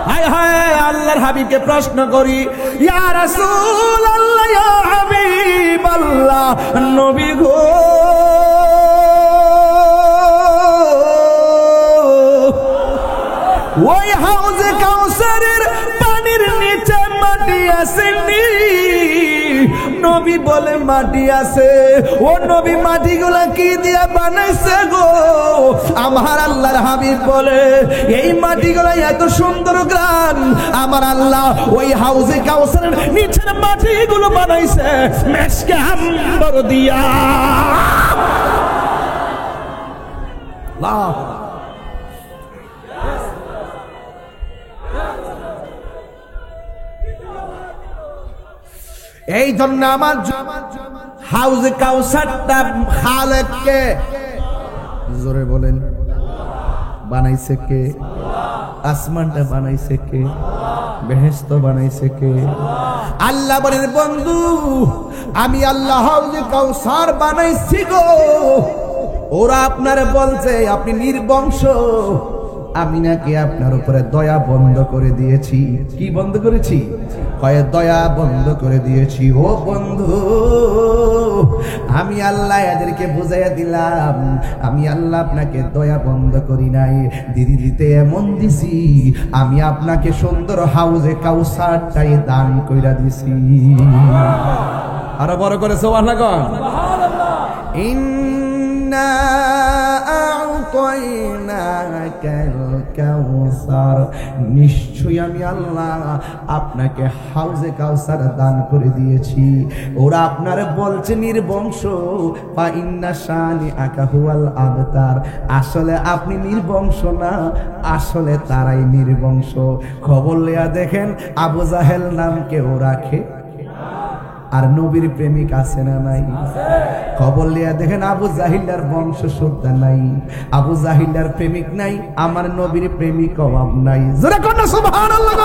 হায় হায়, আল্লাহর হাবিবকে প্রশ্ন করি, ইয়া রাসূলুল্লাহ, ইয়া হাবিবাল্লাহ, নবী গো, ওই হাউজে কাউসারের পানির নিচে মাটি আসেনি? নবী বলে মাটি আছে। ও নবী, মাটিগুলা কি দিয়ে বানাইছে গো? আমার আল্লাহর হাবিব বলে, এই মাটিগুলা এত সুন্দর গ্রান, আমার আল্লাহ ওই হাউজে কাউসারের নিচের মাটিগুলো বানাইছে মেশকে আম্বর দিয়া। এই জন্য আমার হাউজে কাউসারটা খালেককে, জোরে বলেন, বানাইছে কে? আসমানটা বানাইছে কে? বেহেশত বানাইছে কে? আল্লাহ বলেন বন্ধু আমি আল্লাহ হাউজে কাউসার বানাইছি গো। ওরা আপনারে বলছে আপনি নির্বংশ, আমি নাকি আপনার উপরে দয়া বন্ধ করে দিয়েছি। কি বন্ধ করেছি? কয়ে দয়া বন্ধ করে দিয়েছি। ও বন্ধু আমি আল্লাহ এদেরকে বুঝাইয়া দিলাম আমি আল্লাহ আপনাকে দয়া বন্ধ করি নাই, দিদি দিতে এমন দিছি আমি আপনাকে সুন্দর হাউজে কাউসারটাই দান কইরা দিছি। আরো বড় করে সুবহানাল্লাহ। ইন্না আ'তাইনাকাল কাউসার, নিশ্চয়ই আমি আল্লাহ আপনাকে হাউজে কাউসার দান করে দিয়েছি। ওরা আপনারে বলছে নির্বংশ, ফা ইন্না শানিআকা হুয়াল আবতার, আসলে আপনি নির্বংশ না, আসলে তারাই নির্বংশ। খবর লইয়া দেখেন আবু জাহেল নাম কেউ রাখে আর নবীর প্রেমিক আছে না নাই? খবর লিয়া দেখেন আবু জাহিলার বংশ শুদ্ধা নাই, আবু জাহিলার প্রেমিক নাই, আমার নবীর প্রেমিক অভাব নাই। জোরে কোন সুবহানাল্লাহ।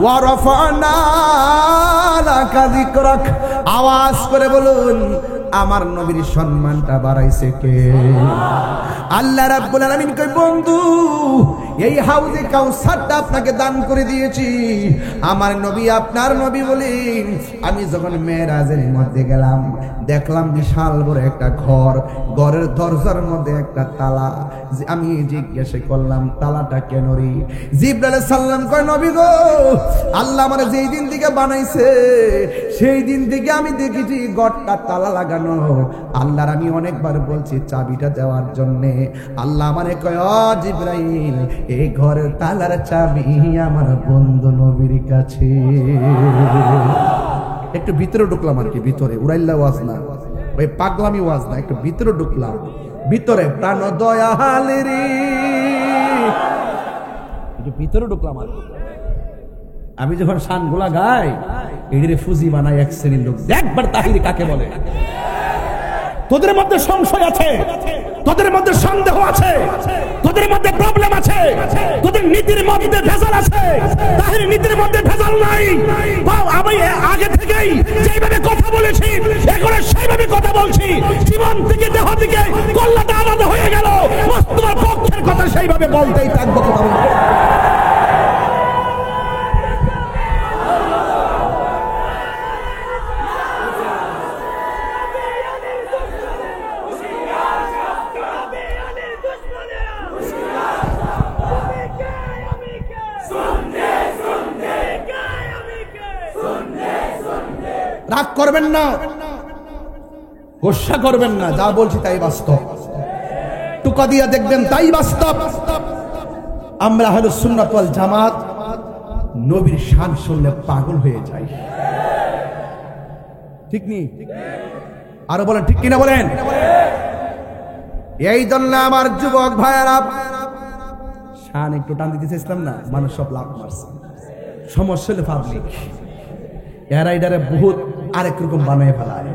ওয়া রাফা'না লাকা যিকরাক, আওয়াজ করে বলুন আমার নবীর সম্মানটা বাড়াইছে কে? আল্লাহ রাব্বুল আলামিন কই বন্ধু এই হাউজে কাউসারটা আপনাকে দান করে দিয়েছি। আমার নবী আপনার নবী বলেন আমি যখন মেরাজের মধ্যে গেলাম দেখলাম বিশাল বড় একটা ঘর, ঘরের দরজার মধ্যে একটা তালা। আমি জিজ্ঞাসা করলাম তালাটা কেন রে? জিবরাইল আলাইহিস সালাম কয় নবী গো আল্লাহ আমারে যেই দিন থেকে বানাইছে সেই দিন থেকে আমি দেখেছি ঘরটা তালা লাগানো। আল্লাহর আমি অনেকবার বলছি চাবিটা দেওয়ার জন্য, আল্লাহ আমারে কয় ও জিবরাইল এই ঘরের তালার চাবি আমার বন্ধু নবীর কাছে। একটু ভিতরে ঢুকলাম আর কি, ভিতরে উড়াইল্লা ওয়াজ না, ওই পাগলামি ওয়াজ না, একটু ভিতরে ঢুকলাম। ভিতরে প্রাণ দয়াল রে, একটু ভিতরে ঢুকলাম আর আমি যখন শানগুলা গাই এদিকে ফুজি বানাই এক শ্রেণীর লোক। একবার তাহিরি কাকে বলে? তোদের মধ্যে সংশয় আছে, তোদের মধ্যে সন্দেহ আছে, তোদের মধ্যে প্রবলেম আছে, তোদের নীতির মধ্যে ভেজাল আছে। তাহিরি নীতির মধ্যে ভেজাল নাই। আমি আগে থেকেই যেভাবে কথা বলেছি এখন সেইভাবে কথা বলছি। জীবন থেকে দেহ থেকে কল্যাণটা আলাদা হয়ে গেল, তোমার পক্ষের কথা সেইভাবে বলতেই থাকবো। কথা বলতে রাগ করবেন না, গোসা করবেন না, যা বলছি তাই বাস্তব। টুকা দিয়া দেখবেন তাই বাস্তব। আমরা আহলুস সুন্নাত ওয়াল জামাত নবীর শান শুনলে পাগল হয়ে যাই। ঠিক নেই? আরো বলেন ঠিক কিনা বলেন। এই জন্য আমার যুবক ভাইয়েরা শান একটু টান দিতে চাইছিলাম না, মানুষ সব লাভ মারছে। সমস্যা হলো পাবলিক, এরা এটারে বহুত আরেক রকম বানিয়ে ফেলায়।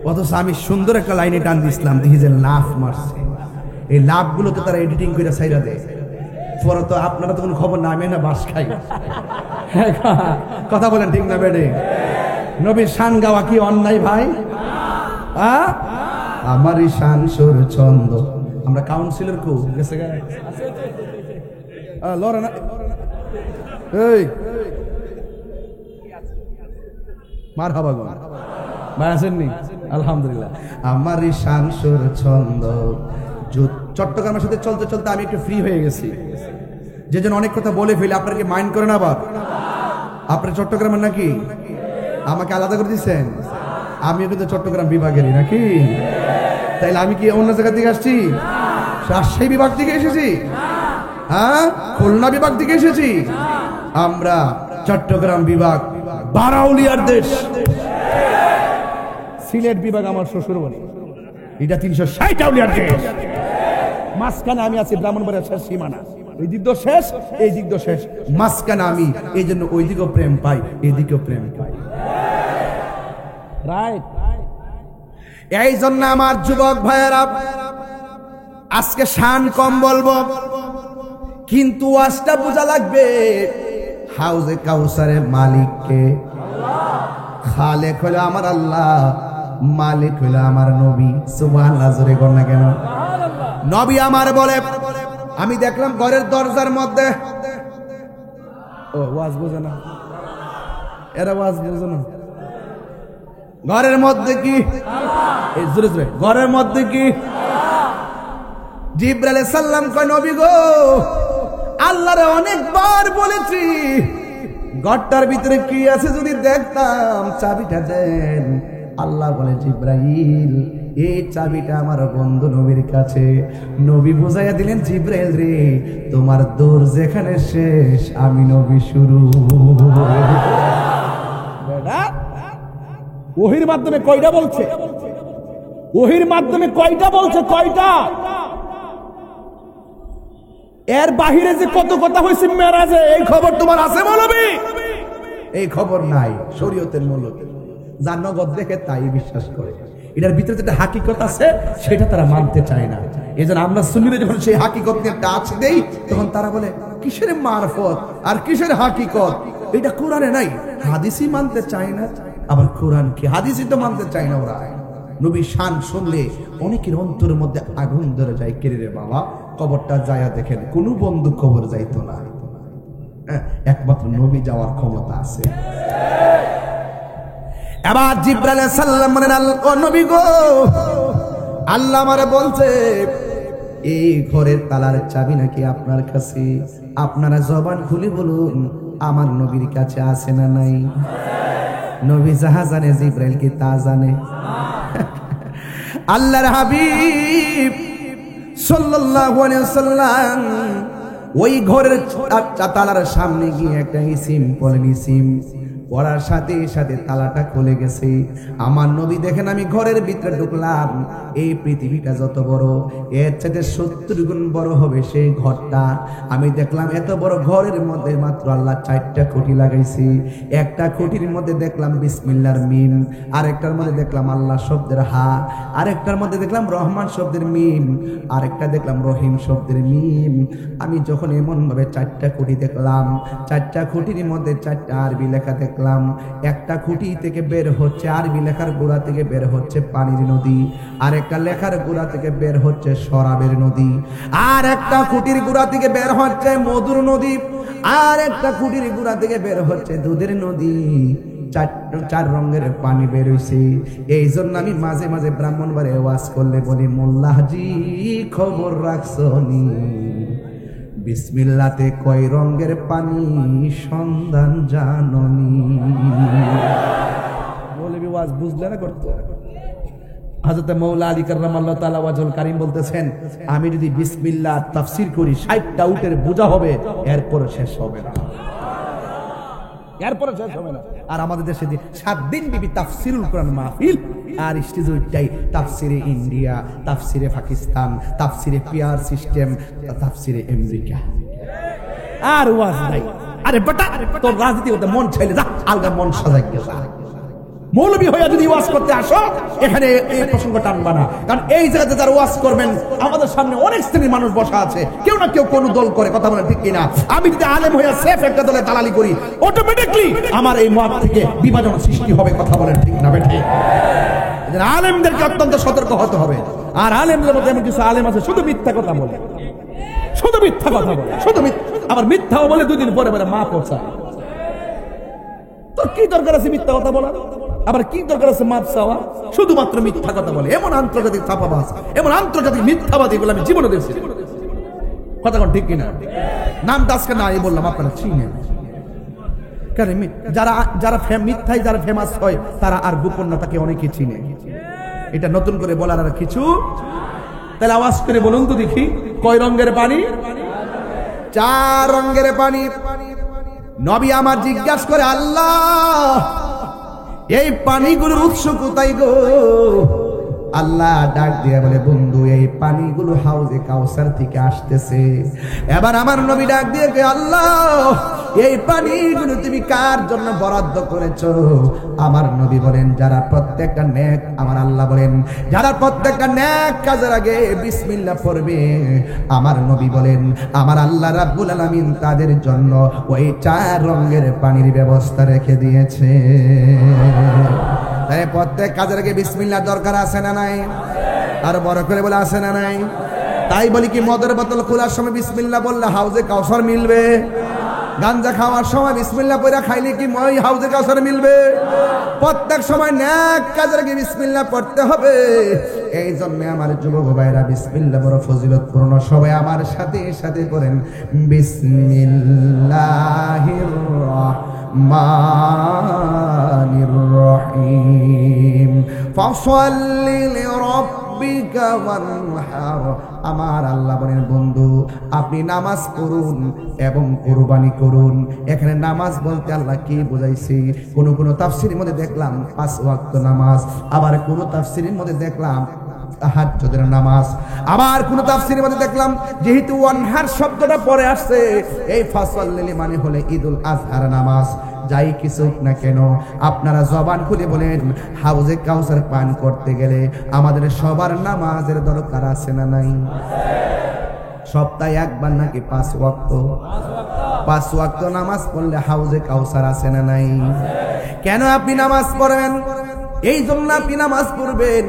অথচ আমি সুন্দর একটা লাইনে টান দিয়েছিলাম, দেখি যে লাভ মারছে। এই লাভগুলোকে তারা এডিটিং করে সাইরা দেয়। পরে তো আপনারা তো কোনো খবর না, আমি না বাস খাই। কথা বলেন ঠিক না বেডে? নবীর শান গাওয়া কি অন্যায় ভাই? আমারই শান সুর ছন্দ। আমরা কাউন্সিলর কো গেছে লড়ে না, এই মার হাবা গো ভাই আসেননি? আলহামদুলিল্লাহ। আমারই শান সুর ছন্দ। চট্টগ্রামের সাথে চলতে চলতে আমি একটু ফ্রি হয়ে গেছি, যে জন্য অনেক কথা বলে ফেলি। আপনার কি মাইন্ড করেন? আবার আপনার চট্টগ্রামের নাকি? আমাকে আলাদা করে দিচ্ছেন? আমিও কিন্তু চট্টগ্রাম বিভাগেরই নাকি? তাইলে আমি কি অন্য জায়গা থেকে আসছি? রাজশাহী বিভাগ থেকে এসেছি? হ্যাঁ, খুলনা বিভাগ থেকে এসেছি। আমরা চট্টগ্রাম বিভাগ, বারাউলিয়ার দেশ। সিলেট বিভাগ আমার শ্বশুর বাড়ি, এটা 360 আউলিয়ার দেশ। মাঝখানে আমি আছি ব্রাহ্মণবাড়িয়ার শেষ সীমানা। ওই দিক তো শেষ, এই দিক তো শেষ, মাঝখানে আমি। এই জন্য ওই দিকেও প্রেম পাই, এই দিকেও প্রেম পাই। রাইট? এই জন্য আমার যুবক ভাইয়েরা আজকে শান কম বলবো, কিন্তু আজটা বোঝা লাগবে হাউজে কাউসারের মালিক কে? খালেক হলো আমার আল্লাহ, মালিক হলো আমার নবী। সুবহানাল্লাহ, জোরে কর না কেন? নবী আমার বলে, আমি দেখলাম ঘরের দরজার মধ্যে, ও ওয়াজ বোঝে না এরা, ওয়াজ বোঝে না। ঘরের মধ্যে কি? এই জোরে জোরে, ঘরের মধ্যে কি? জিবরাইল আলাইহিস সালাম কয়, নবী গো, আল্লাহরে অনেকবার বলেছি ঘরটার ভিতরে কি আছে যদি দেখতাম, চাবিটা দেন। আল্লাহ বলে, জিবরাইল, এই চাবিটা আমার বন্ধু নবীর কাছে। নবী বুঝাইয়া দিলেন, জিবরাইল রে, তোমার দৌড় যেখানে শেষ, আমি নবী শুরু। ওহির মাধ্যমে কয়টা বলছে? ওহির মাধ্যমে কয়টা বলছে? কয়টা? এর বাহিরে যে কত কথা হয়েছে মেরাজে, এই খবর তোমার আছে মৌলবী? এই খবর নাই শরীয়তের মূলতে, যার নগদ দেখে তাই বিশ্বাস করে। এটার ভিতরে যেটা হাকিকত আছে সেটা তারা মানতে চায় না। এই জন্য আমরা সুন্নিরা যখন সেই হাকিকত নিয়ে টাচ দেই, তখন তারা বলে কিসের মারফত আর কিসের হাকিকত, এটা কোরআনে নাই। হাদিসই মানতে চায় না, আবার কোরআন কি হাদিসই তো মানতে চায় না ওরা। নবী শান শুনলে অনেকের অন্তরের মধ্যে আগুন ধরে যায়। কেড়ে রে বাবা, কবরটা যায়া দেখেন, কোনো বন্ধু কবর যাইতো না, একমাত্র নবী যাওয়ার ক্ষমতা আছে। এবার জিবরাইল আলাইহিস সালাম বলেন, ও নবী গো, আল্লাহ আমারে বলছে এই ঘরের তালার চাবি নাকি আপনার কাছে। আপনারা জবান খুলে বলুন, আমার নবীর কাছে আছে না নাই? নবী যাহা জানে, জিবরাইল কি তা জানে? আল্লাহর হাবিব সাল্লাল্লাহু আলাইহি ওয়াসাল্লাম ওই ঘরের তালার সামনে গিয়ে একটা ইসিম পড়লেন। ইসিম পড়ার সাথে সাথে তালাটা খুলে গেছে। আমার নবী দেখেন, আমি ঘরের ভিতরে ঢুকলাম, এই পৃথিবীটা যত বড়, এর চাইতে 70 গুণ বড় হবে সেই ঘরটা। আমি দেখলাম এত বড় ঘরের মধ্যে মাত্র আল্লাহ 4টা খুঁটি লাগাইছি। একটা খুঁটির মধ্যে দেখলাম বিসমিল্লাহর মিম, আরেকটার মধ্যে দেখলাম আল্লাহ শব্দের হা, আরেকটার মধ্যে দেখলাম রহমান শব্দের মিম, আরেকটা দেখলাম রহিম শব্দের মিম। আমি যখন এমন ভাবে 4টা খুঁটি দেখলাম, 4টা খুঁটির মধ্যে 4টা আরবি লেখা দেখলাম। একটা খুঁটি থেকে বের হচ্ছে আরবি লেখার গোড়া থেকে বের হচ্ছে পানির নদী, আর একটা লেখার গোড়া থেকে বের হচ্ছে শরাবের নদী, আর একটা খুঁটির গোড়া থেকে বের হচ্ছে মধুর নদী, আর একটা খুঁটির গোড়া থেকে বের হচ্ছে দুধের নদী। চার রঙের পানি বের হইছে। এই জন্য আমি মাঝে মাঝে ব্রাহ্মণবাড়ে ওয়াজ করলে বলি, মোল্লাজি খবর রাখছনি, বিসমিল্লাতে কয় রঙের পানি সন্ধান জাননি। মৌলভী ওয়াজ বুঝলে না করতে। হযরত মাওলা আলী কাররামাল্লাহু তাআলা ওয়াজহুল কারীম বলতেছেন, আমি যদি বিসমিল্লাহ তাফসীর করি 60টা উটের বোঝা হবে, এরপর শেষ হবে না, এরপর শেষ হবে না। আর আমাদের দেশে 7 দিন বিবি তাফসীরুল কোরআন মাহফিল, আর স্টেজ ওইটাই তাফসীরে ইন্ডিয়া, তাফসীরে পাকিস্তান, তাফসীরে পিয়ার সিস্টেম, তাফসীরে আমেরিকা, আর ওয়াজ নাই। আরে বেটা, তোর রাজনীতি করতে মন চাইলে যা, আলগা মন সাজাই যা। মৌলবী হইয়া যদি ওয়াজ করতে আসো, এখানে এই প্রসঙ্গ টানবা না, কারণ এই জায়গাতে যারা ওয়াজ করবেন, আমাদের সামনে অনেক শ্রেণীর মানুষ বসা আছে, কেউ না কেউ কোন দল করে, কথা বলেন ঠিক কিনা? আমি যদি আলেম হইয়া সেফ একটা দলে দালালি করি, অটোমেটিকলি আমার এই মত থেকে বিভাজন সৃষ্টি হবে, কথা বলেন ঠিক না বেঠে? আলেমদেরকে অত্যন্ত সতর্ক হতে হবে। আর আলেমদের মধ্যে এমন কিছু আলেম আছে শুধু মিথ্যা কথা বলে, শুধু মিথ্যা কথা বলে, শুধু আবার মিথ্যাও বলে 2 দিন পরে পরে মা পৌঁছায়। তোর কি দরকার আছে মিথ্যা কথা বলা? আবার কি দরকার আছে মাপ চাওয়া? শুধুমাত্র মিথ্যা কথা বলে। এমন আন্তর্জাতিক ছাপাবাজ, এমন আন্তর্জাতিক মিথ্যাবাদী এগুলো আমি জীবনে দেখছি, কথা কোন ঠিক কিনা? নামটা আজকে না এই বললাম, আপনারা চিনেন। কারণ যারা যারা মিথ্যায় যারা ফেমাস হয়, তারা আর গোপনতাকে অনেকে চিনে। এটা নতুন করে বলার আর কিছু। তাহলে আওয়াজ করে বলুন তো দেখি, কয় রঙের পানি? 4 রঙের পানি। নবী আমার জিজ্ঞাসা করে, আল্লাহ এই পানিগুলোর উৎস কোথায় গো? আল্লাহ ডাক দিয়ে বলে, বন্ধু এই পানিগুলো হাউজে কাউসার থেকে আসতেছে। এবার আমার নবী ডাক দিয়ে কে, আল্লাহ এই পানিগুলো তুমি কার জন্য বরাদ্দ করেছো? আমার নবী বলেন, যারা প্রত্যেকটা নেক, আমার আল্লাহ বলেন যারা প্রত্যেকটা নেক কাজের আগে বিসমিল্লাহ পড়বে, আমার নবী বলেন আমার আল্লাহ রাব্বুল আলামিন তাদের জন্য ওই 4 রঙের পানির ব্যবস্থা রেখে দিয়েছে। তাই প্রত্যেক কাজের আগে বিসমিল্লাহ দরকার আছে না নাই? আর বড় করে বলে আছে না নাই? তাই বলি কি মদের বোতল খোলার সময় বিসমিল্লাহ বললে হাউজে কাউসার মিলবে? গাঞ্জা খাওয়ার সময় বিসমিল্লাহ পড়া খাইলে কি মই হাউজে কাউসার মিলবে? প্রত্যেক সময় নেক কাজের আগে বিসমিল্লাহ পড়তে হবে। এই জন্য আমার যুবক ভাইরা বিসমিল্লাহ বড় ফজিলতপূর্ণ। সবাই আমার সাথে সাথে করেন বিসমিল্লাহির রহমানির রহিম। ফাসাল্লি লিরাব্বিকা ওয়ানহার। আমার আল্লাহ বলেন, বন্ধু আপনি নামাজ পড়ুন এবং কুরবানি করুন। এখানে নামাজ বলতে আল্লাহ কি বোঝাইছে? কোন তাফসীরের মধ্যে দেখলাম 5 ওয়াক্ত নামাজ, আবার কোন তাফসীরের মধ্যে দেখলাম তাহাজ্জুদের নামাজ, আবার কোন তাফসীরের মধ্যে দেখলাম যেহেতু ওয়ানহার শব্দটা পরে আসছে, এই ফাসাল্লি মানে হলে ঈদুল আজহার নামাজ। যাই কিছু না কেন আপনারা জবান খুলে বলেন, হাউজে কাউসার পান করতে গেলে আমাদের সবার নামাজের দরকার আছে না নাই? সপ্তাহে একবার নাকি 5 ওয়াক্ত? 5 ওয়াক্ত নামাজ পড়লে হাউজে কাউসার আছে না নাই? কেন আপনি নামাজ পড়বেন? এই জন্য আপনি নামাজ পড়বেন।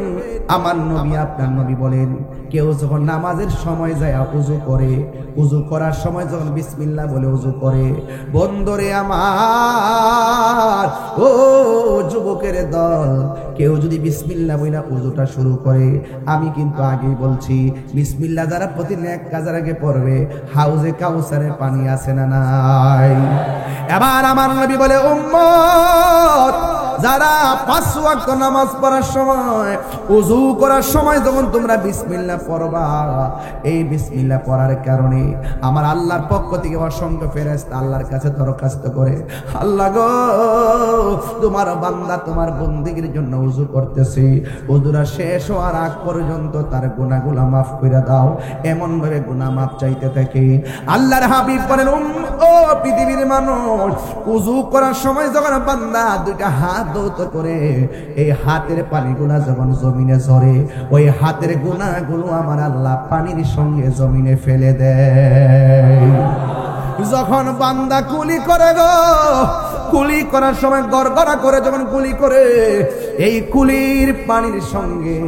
আমার নবী আপনার নবী বলেন, কেউ যখন নামাজের সময় যায় উযু করে, উযু করার সময় যখন বিসমিল্লাহ বলে উযু করে, বন্ধুরে আমার ও যুবকের দল, কেউ যদি বিসমিল্লাহ বলে উযুটা শুরু করে, আমি কিন্তু আগেই বলছি বিসমিল্লাহ যারা প্রতি নেক কাজের আগে পড়বে হাউজে কাউসারে পানি আছে না নাই? এবার আমার নবী বলে, উম্মত যারা 5 ওয়াক্ত নামাজ পড়ার সময়, ওযু করার সময় যখন তোমরা বিসমিল্লাহ পড়বা, এই বিসমিল্লাহ পড়ার কারণে আমার আল্লাহর পক্ষ থেকে অসংখ্য ফেরেশতা আল্লাহর কাছে দরখাস্ত করে, আল্লাহ গো তোমার বান্দা তোমার বন্দেগীর জন্য ওযু করতেছে, ওযুরা শেষ হওয়ার আগ পর্যন্ত তার গুনাহগুলো মাফ করে দাও। এমন ভাবে গুনাহ মাফ চাইতে থাকে। আল্লাহর হাবিব বলেন, ও পৃথিবীর মানুষ, ওযু করার সময় যখন বান্দা দুইটা হাত দৌত করে, এই হাতের পানিগুলা যখন জমিনে ঝরে, ওই হাতের গুনাহগুলো আমার আল্লাহ পানির সঙ্গে জমিনে ফেলে দেয়। যখন বান্দা কুলি করে গো, কুলি করার সময় গড়গড়া করে যখন কুলি করে, এই কুলির পানির সঙ্গে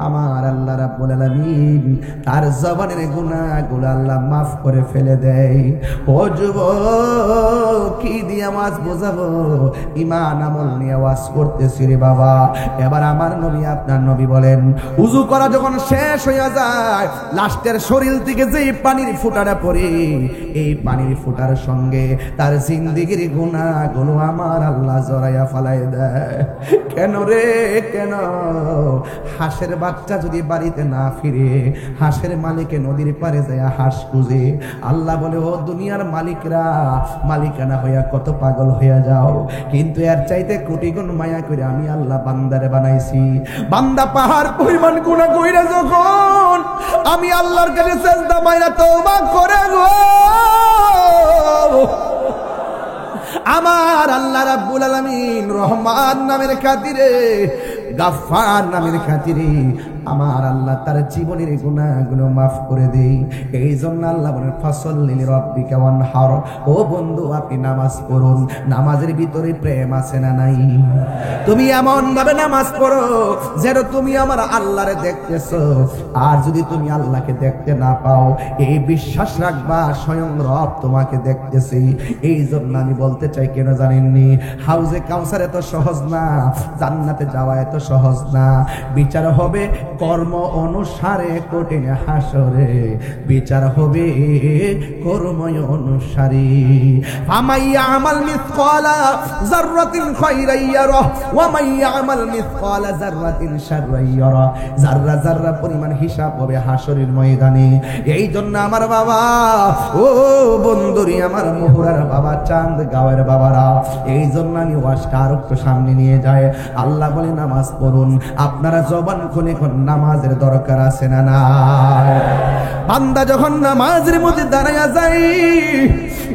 আমার আল্লাহ রাব্বুল আলামিন তার জবানের গুনাহগুলো আল্লাহ মাফ করে ফেলে দেয়। ও যুবক, কি দিয়ে আওয়াজ বোঝাবো? ঈমান আমল নিয়ে আওয়াজ করতেছি রে বাবা। এবার আমার নবী আপনার নবী বলেন, উযু করা যখন শেষ হয়ে যায়, লাস্টের শরীর থেকে যেই পানির ফোঁটাটা পড়ে, এই পানির ফোঁটার সঙ্গে তার জিন্দেগীর গুনাহগুলো আমার আল্লাহ জড়াইয়া ফালাই দেয়। কেন রে কেন? হাঁসের বাচ্চা যদি বাড়িতে না ফিরে, হাঁসের মালিকে নদীর পারে যায় হাঁস খুঁজে। আল্লাহ বলে, ও দুনিয়ার মালিকরা, মালিকানা হইয়া কত পাগল হইয়া যাও, কিন্তু এর চাইতে কোটি গুণ মায়া করে আমি আল্লাহ বান্দারে বানাইছি। বান্দা পাহাড় পরিমাণ গুনাহ কইরা যখন আমি আল্লাহর কাছে সিজদা মাইরা তওবা করে গো, আমার আল্লাহ রাব্বুল আলামিন রহমান নামের খাতিরে, গাফফার নামের খাতিরে আমার আল্লাহ তার জীবনের গুনাহগুলো মাফ করে দেই। এই জন্য আল্লাহ বলেন, ফাসাল্লি লিরাব্বিকা ওয়ানহার। ও বন্ধু, আপনি নামাজ পড়ুন। নামাজের ভিতরে প্রেম আছে না নাই? তুমি এমন ভাবে নামাজ পড়ো যেন তুমি আমার আল্লাহরে দেখতেছো। আর যদি তুমি আল্লাহকে দেখতে না পাও, এই বিশ্বাস রাখবা স্বয়ং রব তোমাকে দেখতেছে। এই জন্য আমি বলতে চাই, কেন জানেননি, হাউজে কাউসার এত সহজ না, জান্নাতে যাওয়া এত সহজ না। বিচার হবে কর্ম অনুসারে কঠিন হাসরে বিচার হবে কর্ম অনুসারী। ফামাইয়া আমাল মিসকালা যাররাতিন খায়রান ইয়ারা ওয়া মাইয়া আমাল মিসকালা যাররাতিন শাররান ইয়ারা। যাররা যাররা পরিমাণ হিসাব হবে হাসরের ময়দানে। এই জন্য আমার বাবা, ও বন্ধুরি, আমার মোহরার বাবা, চাঁদ গাঁয়ের বাবারা, এই জন্য আমি ওয়াজটা আর একটু সামনে নিয়ে যায়। আল্লাহ বলে নামাজ পড়ুন। আপনারা জবান খুলে কোন নামাজের দরকার আছে না না? বান্দা যখন নামাজের মধ্যে দাঁড়ায়া যায়,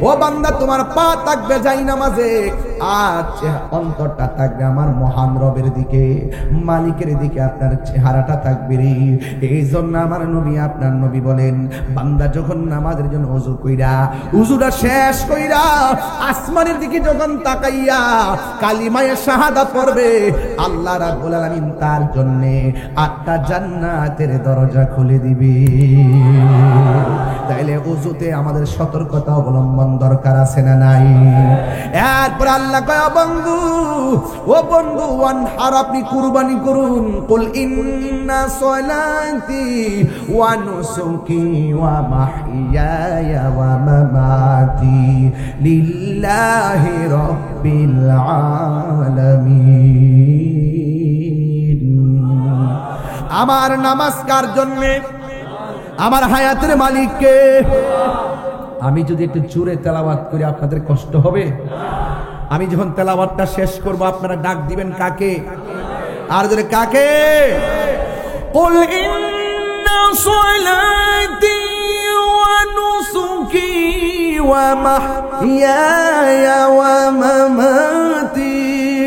ও বান্দা তোমার পা থাকবে যাই নামাজে, আজ অন্তরটা থাকবে আমার মহান রবের দিকে, মালিকের দিকে আপনার চেহারাটা থাকবে রে। এই জন্য আমার নবী, আপনার নবী বলেন, বান্দা যখন নামাজের জন্য ওযু কইরা, ওযুটা শেষ কইরা আসমানের দিকে যখন তাকাইয়া কালিমায়ে শাহাদাত পড়বে, আল্লাহ রাব্বুল আলামিন তার জন্য 8টা জান্নাতের দরজা খুলে দিবে। তাইলে ওযুতে আমাদের সতর্কতা অবলম্বন দরকার আছে না নাই? এরপর আল্লাহ কয়, বন্ধু, ও বন্ধু, ওয়ানহার, আপনি কুরবানি করুন। কুল ইন্না সলাতি ওয়া নুসুকি ওয়া মাহইয়ায়া ওয়া মামাতি লিল্লাহি রাব্বিল আলামিন। আমার নামাজ কার জন্য? আমার হায়াতের মালিককে। আমি যদি একটু জোরে তেলাওয়াত করি আপনাদের কষ্ট হবে? আমি যখন তেলাওয়াতটা শেষ করব আপনারা ডাক দিবেন কাকে? আর জোরে কাকে? কুল ইন্না সলাতি ওয়া নুসুকি ওয়া মাহইয়ায়া ওয়া মামাতি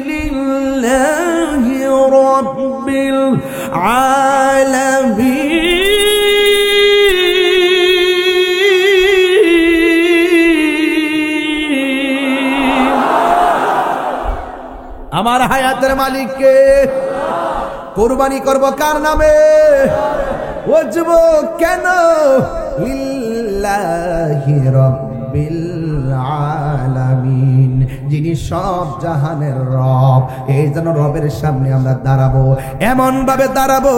লিল্লাহি রাব্বিল আলামিন। আমার হায়াতের মালিককে। কুরবানি করব কার নামে? ও যুবক, কেন? লিল্লাহি রাব্বিল আলামিন, যিনি সব জাহানের রব। এই জন্য রবের সামনে আমরা দাঁড়াবো, এমন ভাবে দাঁড়াবো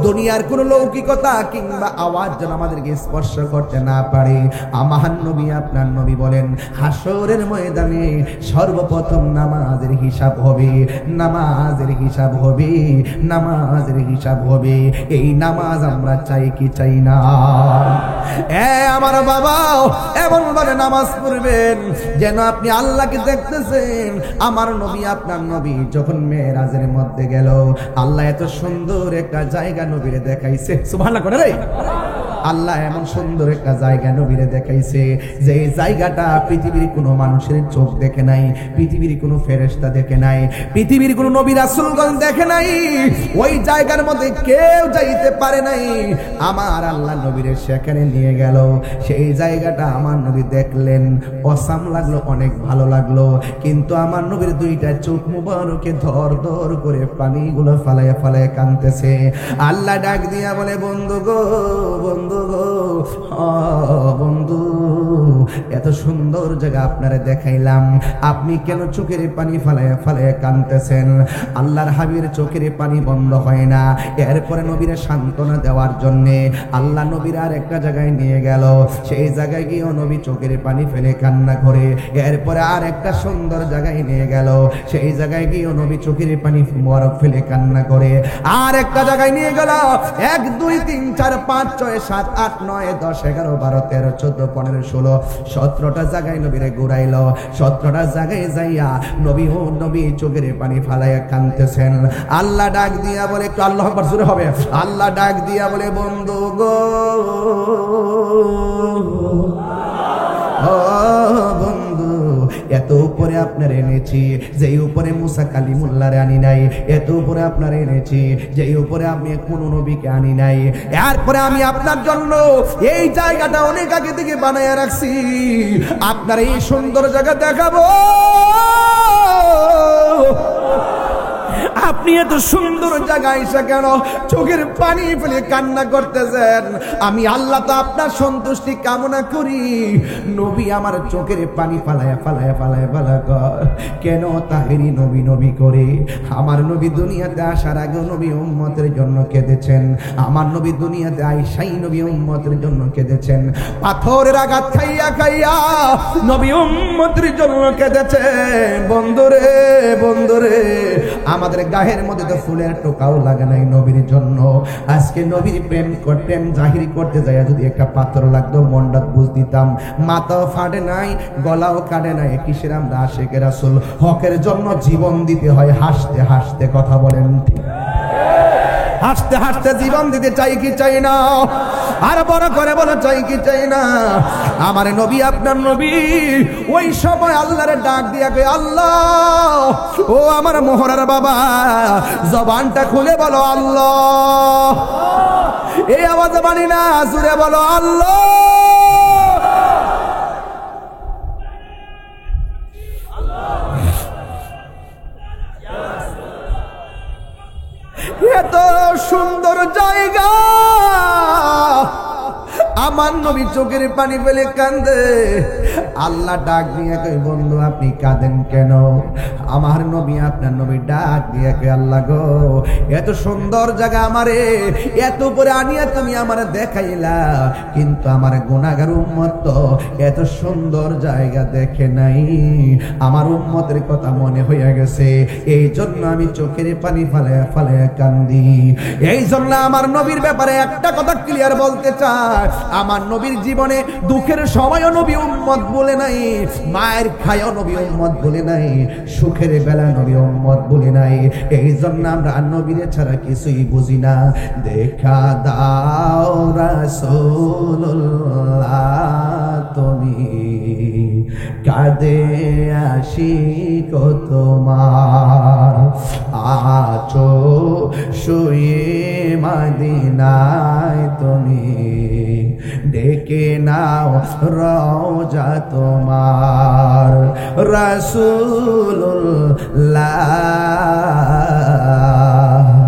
দুনিয়ার কোন লৌকিকতা কিংবা আওয়াজ যেন আমাদেরকে স্পর্শ করতে না পারে। আমার নবী, আপনার নবী বলেন, হাসরের ময়দানে সর্বপ্রথম নামাজের হিসাব হবে, নামাজের হিসাব হবে, নামাজের হিসাব হবে। এই নামাজ আমরা চাই কি চাই না? আমার বাবা, এমন ভাবে নামাজ পড়বেন যেন আপনি আল্লাহকে দেখতেছেন। আমার নবী, আপনার নবী যখন মেরাজের মধ্যে গেল, আল্লাহ এত সুন্দর একটা জায়গা নবীরে দেখাইছে। সুবহানাল্লাহ করে রে। আল্লাহ এমন সুন্দর একটা জায়গা নবীরে দেখাইছে, যে জায়গাটা পৃথিবীর কোনো মানুষের চোখ দেখে নাই, পৃথিবীর কোনো ফেরেশতা দেখে নাই, পৃথিবীর কোনো নবী রাসূলগণ দেখে নাই। ওই জায়গার মধ্যে কেউ যাইতে পারে নাই। আমার আল্লাহ নবীরে সেখানে নিয়ে গেল। সেই জায়গাটা আমার নবী দেখলেন, অসাম লাগলো, অনেক ভালো লাগলো। কিন্তু আমার নবীর দুইটা চোখ মুবারকে ধর ধর করে পানিগুলো ফালায় ফালায় কাঁদতেছে। আল্লাহ ডাক দিয়া বলে, বন্ধু গো, বন্ধু গো, বন্ধু, এত সুন্দর জায়গা আপনারে দেখাইলাম, আপনি কেন চোখের পানি ফালায় ফালায় কাঁদতেছেন? আল্লাহর হাবিবের চোখের পানি বন্ধ হয় না। এরপরে নবীরে সান্ত্বনা দেওয়ার জন্য আল্লাহ নবীর আর একটা জায়গায় নিয়ে গেল। সেই জায়গায় গিয়েও নবী চোখের পানি ফেলে কান্না করে। এরপরে আর একটা সুন্দর জায়গায় নিয়ে গেল। সেই জায়গায় গিয়েও নবী চোখের পানি মুবারক ফেলে কান্না করে। আর একটা জায়গায় নিয়ে গেল। 1 2 3 4 5 6 7 8 9 10 11 12 13 14 15 16 17টা জায়গায় নবীরে ঘুরাইল। 17টা জায়গায় যাইয়া নবী ও নবী চোখের পানি ফালাইয়া কাঁদতেছেন। আল্লাহ ডাক দিয়া বলে, একটু আল্লাহু আকবার জোরে হবে। আল্লাহ ডাক দিয়া বলে, বন্ধু গো, ও বন্ধু, এত উপরে আপনার এনেছি যে উপরে মুসা কালিমুল্লাহরে আনি নাই, এত উপরে আপনার এনেছি যে উপরে আমি কোনো নবীকে আনি নাই। এরপরে আমি আপনার জন্য এই জায়গাটা অনেক আগে থেকে বানায়া রাখছি, আপনার এই সুন্দর জায়গা দেখাবো। আপনি এত সুন্দর জায়গায় এসে কেন চোখের পানি ফেলে কান্না করতেছেন? আমি আল্লাহ তো আপনার সন্তুষ্টি কামনা করি। নবী আমার চোখের পানি ফালায়া ফালায়া ফালায়া ফালা কর কেন তাহেরি নবী নবী করে? আমার নবী দুনিয়াতে আসার আগে নবী উম্মতের জন্য কেঁদেছেন। আমার নবী দুনিয়াতে আইসাই নবী উম্মতের জন্য কেঁদেছেন। পাথরের আঘাত খাইয়া খাইয়া নবী উম্মতের জন্য কেঁদেছে। বন্ধুরে বন্ধুরে, আমাদের গায়ের মধ্যে তো ফুলের টোকাও লাগে নাই নবীর জন্য। আজকে নবীর প্রেম জাহির করতে যায় যদি একটা পাথর লাগতো মনটা বুঝ দিতাম। মাথাও ফাটে নাই, গলাও কাটে নাই। কিসের আমরা আশিকে রাসূল, হকের জন্য জীবন দিতে হয়। হাসতে হাসতে কথা বলেন, হাসতে হাসতে জীবন দিতে চাই কি চাই না? আর বড় করে বলো চাই কি চাই না? আমার নবী আপনার নবী ওই সময় আল্লাহরে ডাক দিয়া কই, আল্লাহ ও আমার মোহরার বাবা, জবানটা খুলে বলো আল্লাহ। এই আওয়াজ বানি না, জুড়ে বলো আল্লাহ। এত সুন্দর জায়গা, আমার নবী চোখের পানি ফেলে কান্দে। আল্লাহ ডাক দিয়ে কই, বন্ধু আপনি কাঁদেন কেন? আমার নবী আপনার নবী ডাক দিয়ে কই, আল্লাহ গো এত সুন্দর জায়গা আমারে এত উপরে আনিয়া তুমি আমারে দেখাইলা, কিন্তু আমার গুনাহগার উম্মত তো এত সুন্দর জায়গা দেখে নাই। আমার উম্মতের কথা মনে হইয়া গেছে, এই জন্য আমি চোখের পানি ফালায়া ফালায়া কান্দি। এই জন্য আমার নবীর ব্যাপারে একটা কথা ক্লিয়ার বলতে চাই, আমার নবীর জীবনে দুঃখের সময়ও নবী উম্মত বলে নাই, মায়ের খায়ও নবী উম্মত বলে নাই, সুখের বেলা নবী উম্মত বলে নাই। এই জন্য আমরা নবীর ছাড়া কিছুই বুঝি না। দেখা দাও রাসূলুল্লাহ তুমি, কাঁদে আশিক তোমার, আছো শুয়ে মদিনায় তুমি, ডেকে নাও রওজা তোমার রাসূলুল্লাহ।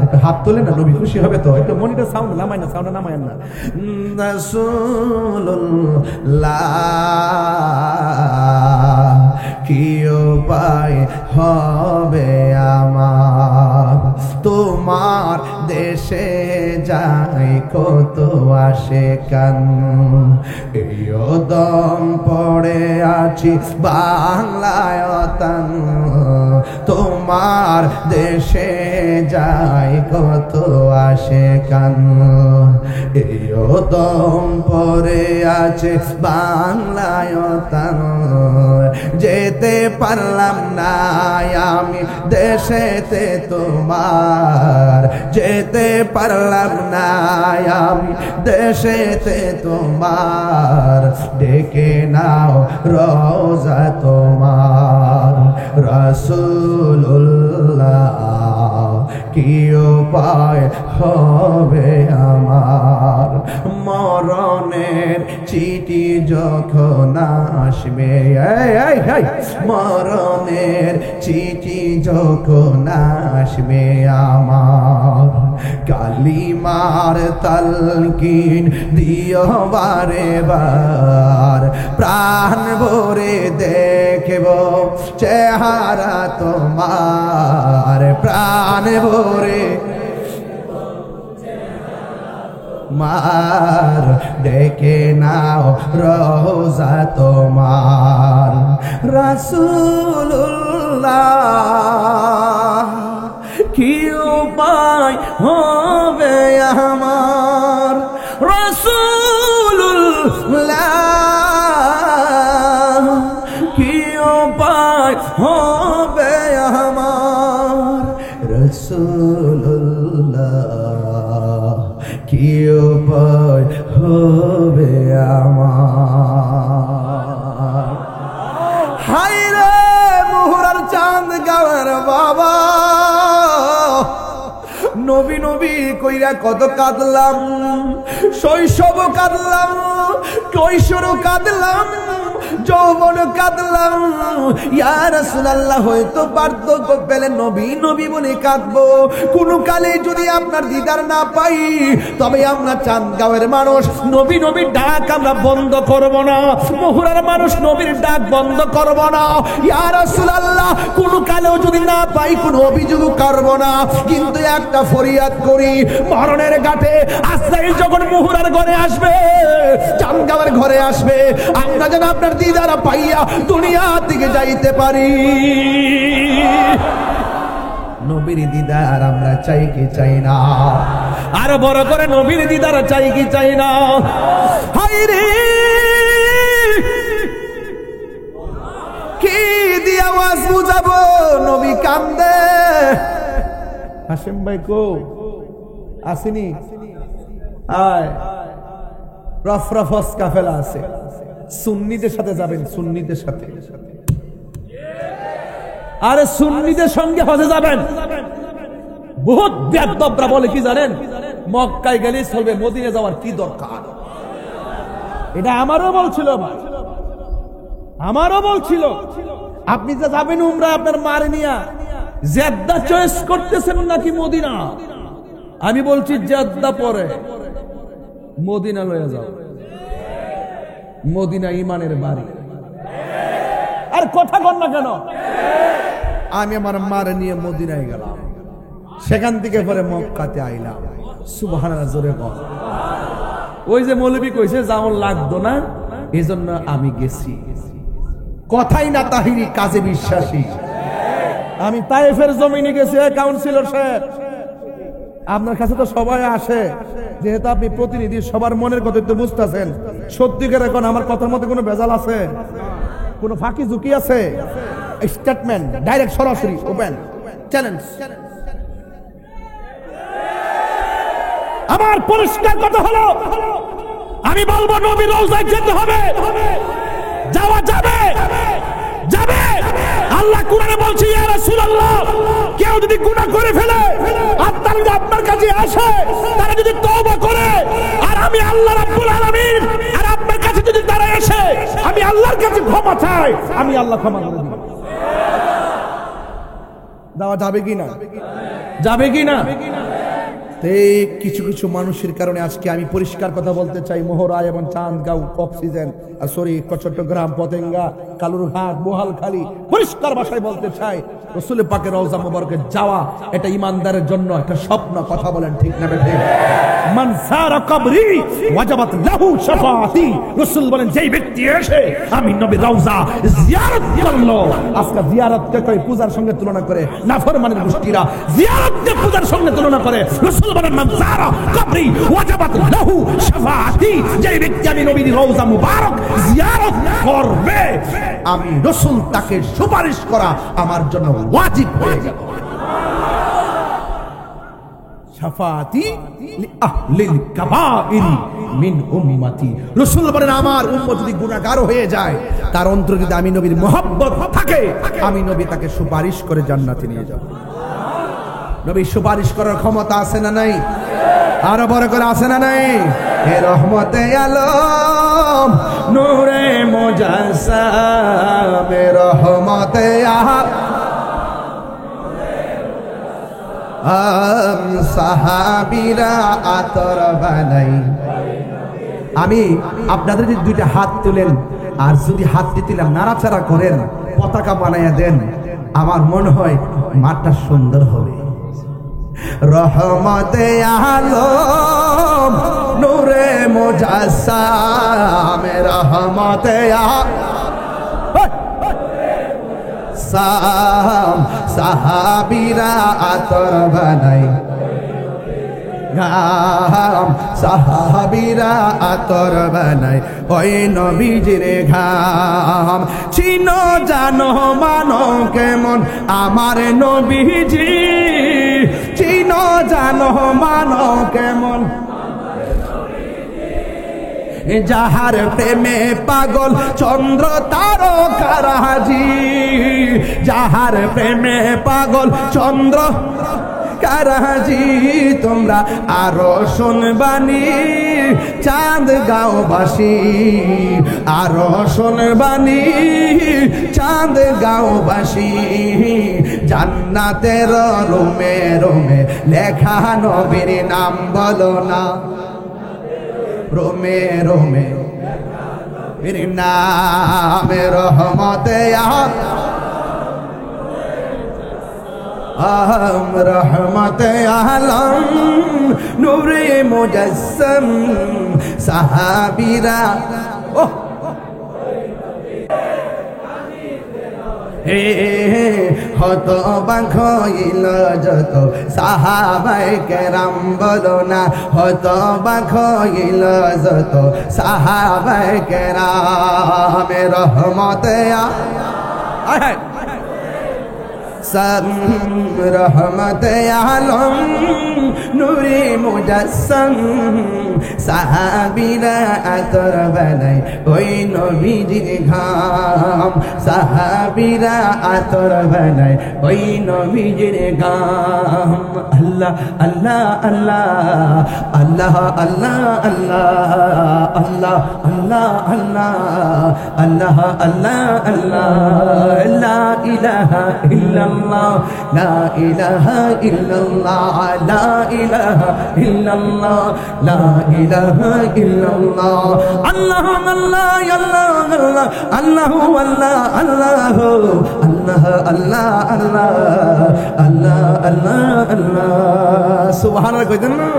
একটা হাত তোলে না, নবী খুশি হবে তো। একটু মনিটর সাউন্ড নামায় না, সাউন্ড নামায় না। রাসূলুল্লাহ কি উপায় হবে আমার, তোমার দেশে যাই কত আসে কান, এই দম পড়ে আছি বাংলায় তান, তোমার দেশে যাই কত আসে কান, এই দম পড়ে আছে বাংলায় তান, যেতে পারলাম না আমি দেশেতে তোমার, যেতে পারলাম না আমি দেশেতে তোমার, ডেকে নাও রওজা তোমার রাসূলুল্লাহ কি উপায় হবে আমার, মরণের চিঠি যখন আসবে, মরণের চিঠি যখন আসবে আমার, কালিমার তালকিন দিও বারে বার, প্রাণ ভরে দেখব চেহারা তোমার, প্রাণ ভরে মার, ডেকে নাও রওজা তোমার রাসূলুল্লাহ কি উপায় হবে আমার, রাসূলুল্লাহ কি উপায় হবে আমার, রাসূলুল্লাহ কি উপায় হবে আমার। হায় রে মোহরার চাঁদ গাওয়ার বাবা, নবী নবী কইরা কত কাঁদলাম, শৈশব কাঁদলাম, কৈশোর কাঁদলাম, যৌবন কাঁদলাম, ইয়া রাসূলুল্লাহ হয়তো পার্থক্য পেলে নবী নবী বলে কাঁদবো। কোন কালে যদি আপনার দিদার না পাই, তবে আমরা চাঁদগাঁওয়ের মানুষ নবী নবীর ডাক আমরা বন্ধ করব না, মহুরার মানুষ নবীর ডাক বন্ধ করব না। ইয়া রাসূলুল্লাহ কোন কালেও যদি না পাই কোনো অভিযোগ করব না, কিন্তু একটা ফরিয়াদ করি, মরণের ঘাটে আজরাইল যখন মহুরার ঘরে আসবে, চাঁদগাঁওয়ের ঘরে আসবে, আমরা যেন আপনার দিদার পাইয়া দুনিয়া থেকে যাইতে পারি। নবীর দিদার আমরা চাই কি চাই না? আর বড় করে নবীর দিদার চাই কি চাই না? হায় রে কি দিয়ে আওয়াজ বুঝাবো, নবী কান্দে। হাসেম ভাই কো আসেনি? আয় রফরফস কাফেলা আছে, সুন্নিদের সাথে যাবেন, সুন্নিদের সাথে। আরে সুন্নিদের সঙ্গে হজে যাবেন। বহুত বেয়াদবরা বলে কি জানেন, মক্কায় গেলে চলবে, মদিনা যাওয়ার কি দরকার? এটা আমারও বলছিল, আমারও বলছিল। আপনি যে যাবেন উমরা আপনার মারে নিয়া, জেদ্দা চয়েস করতেছেন নাকি মদিনা? আমি বলছি জেদ্দা পরে, মদিনা লয়ে যাও। মদিনা ইমানের বাড়ি। আর কথা বল না কেন? আমি আমার মারে নিয়ে মদিনায় গেলাম, সেখান থেকে পরে মক্কাতে আইলাম। সুবহানাল্লাহ, জোরে বল। ওই যে মৌলবী কইছে যাও লাগতো না, এজন্য আমি গেছি। কথাই না তাহিরি, কাজে বিশ্বাসী। আমি তায়েফের জমিনে গেছি। কাউন্সিলর সাহেব, আপনার কাছে তো সবাই আসে, যেহেতু আপনি প্রতিনিধি, সবার মনের কথা তো বুঝতেছেন। সত্যিকার এখন আমার কথার মধ্যে কোনো ভেজাল আছে? কোনো ফাঁকি ঝুঁকি আছে? স্টেটমেন্ট ডাইরেক্ট, সরাসরি, ওপেন চ্যালেঞ্জ। আমার পরিষ্কার কথা হলো, আমি বলবো নবীর রওজায় যেতে হবে, যাওয়া যাবে, যাবে। আল্লাহ কোরআনে বলছে, ইয়া রাসূলুল্লাহ কেউ যদি গুনাহ করে ফেলে আর তারা যদি আপনার কাছে আসে, তারা যদি তওবা করে, আর আমি আল্লাহ রাব্বুল আলামিন আর আপনার কাছে যদি তারা এসে আমি আল্লাহর কাছে ক্ষমা চাই, আমি আল্লাহ ক্ষমা করে দিব। যাওয়া যাবে কিনা? যাবে কিনা? কিছু কিছু মানুষের কারণে আজকে আমি পরিষ্কার কথা বলতে চাই, মোহরা এবং চাঁদগাঁও, অক্সিজেন, সরি চট্টগ্রাম, পতেঙ্গা, কালুরঘাট, বোহালখালী, পরিষ্কার ভাষায় বলতে চাই, রাসূল পাকের রওজা মুবারকে যাওয়া এটা ইমানদারের জন্য একটা স্বপ্ন। কথা বলেন ঠিক না বেঠিক? মান সারা কবরি ওয়াজাবাত লাহু শাফাআতি। রাসূল বলেন যেই ব্যক্তি এসে আমি নবীর রওজা জিয়ারত করলো, আজকে জিয়ারতকে কই পূজার সঙ্গে তুলনা করে নাফরমানের গোষ্ঠীরা, জিয়ারতকে পূজার সঙ্গে তুলনা করে। রাসূল বলেন মান সারা কবরি ওয়াজাবাত লাহু শাফাআতি, যেই ব্যক্তি আমি নবীর রওজা মুবারক জিয়ারত করবে, আমি রাসূল তাকে সুপারিশ করা আমার জন্য ওয়াজিব হয়ে গেল। শাফাআতি লিআহলিল কাবাইর মিন উম্মতি। রাসূল বলেন আমার উম্মত যদি গুনাহগার হয়ে যায়, তার অন্তরে যদি আমি নবীর মহব্বত থাকে, আমি নবী তাকে সুপারিশ করে জান্নাতে নিয়ে যাব। নবীর সুপারিশ করার ক্ষমতা আছে না নাই? আরো বড় করে আছে না নাই? হে রহমতে আলম নূরে মুজাসসাম, রহমতে সাহাবীরা আতর বানাই। আমি আপনাদের যদি দুইটা হাত তুলেন, আর যদি হাত দিলাম নাড়াচাড়া করেন, পতাকা বানাইয়া দেন, আমার মনে হয় মাঠটা সুন্দর হবে। রহমতে আলম নূরে মুজাসসাম, রহমতে সাম, সাহাবীরা আতর বানাই, সাহাবীরা আতর বানাই, ওই নবীজির ঘাম। চিনো জানো মানো কেমন আমার নবীজি, চিনো জানো মানো কেমন, যাহার প্রেমে পাগল চন্দ্র তারকারাজি, যাহার প্রেমে পাগল চন্দ্র কারাজি তোমরা আরো শুনবানি চাঁদ গাঁওবাসী আরো শুনবানি চাঁদ গাঁওবাসী জান্নাতের রুমে রুমে লেখা নবীর নাম বলো না রুমে রুমে এর নাম রহমতে রহমতে আলম নূরে মুজাসসম সাহাবীরা হত বাক হইল যত সাহাবায়ে কেরাম বলো না হত বাক হইল যত সাহাবায়ে কেরাম রহমতে রহমতে আলম নূরে মুজাসসম সাহাবীরা আতর বানাই ওই নবীজির ঘাম সাহাবীরা আতর বানাই ওই নবীজির ঘাম আল্লাহ আল্লাহ আল্লাহ আল্লাহ আল্লাহ আল্লাহ আল্লাহ আল্লাহ আল্লাহ আল্লাহ আল্লাহ লা ইলাহা ইল্লাল্লাহ লা ইলাহা ইল্লাল্লাহ লা ইলাহা ইল্লাল্লাহ লা ইলাহা ইল্লাল্লাহ আল্লাহ আল্লাহ আল্লাহ আল্লাহ আল্লাহ আল্লাহ আল্লাহ আল্লাহ আল্লাহ আল্লাহ আল্লাহ আল্লাহ সুবহানাল্লাহ কইতেন না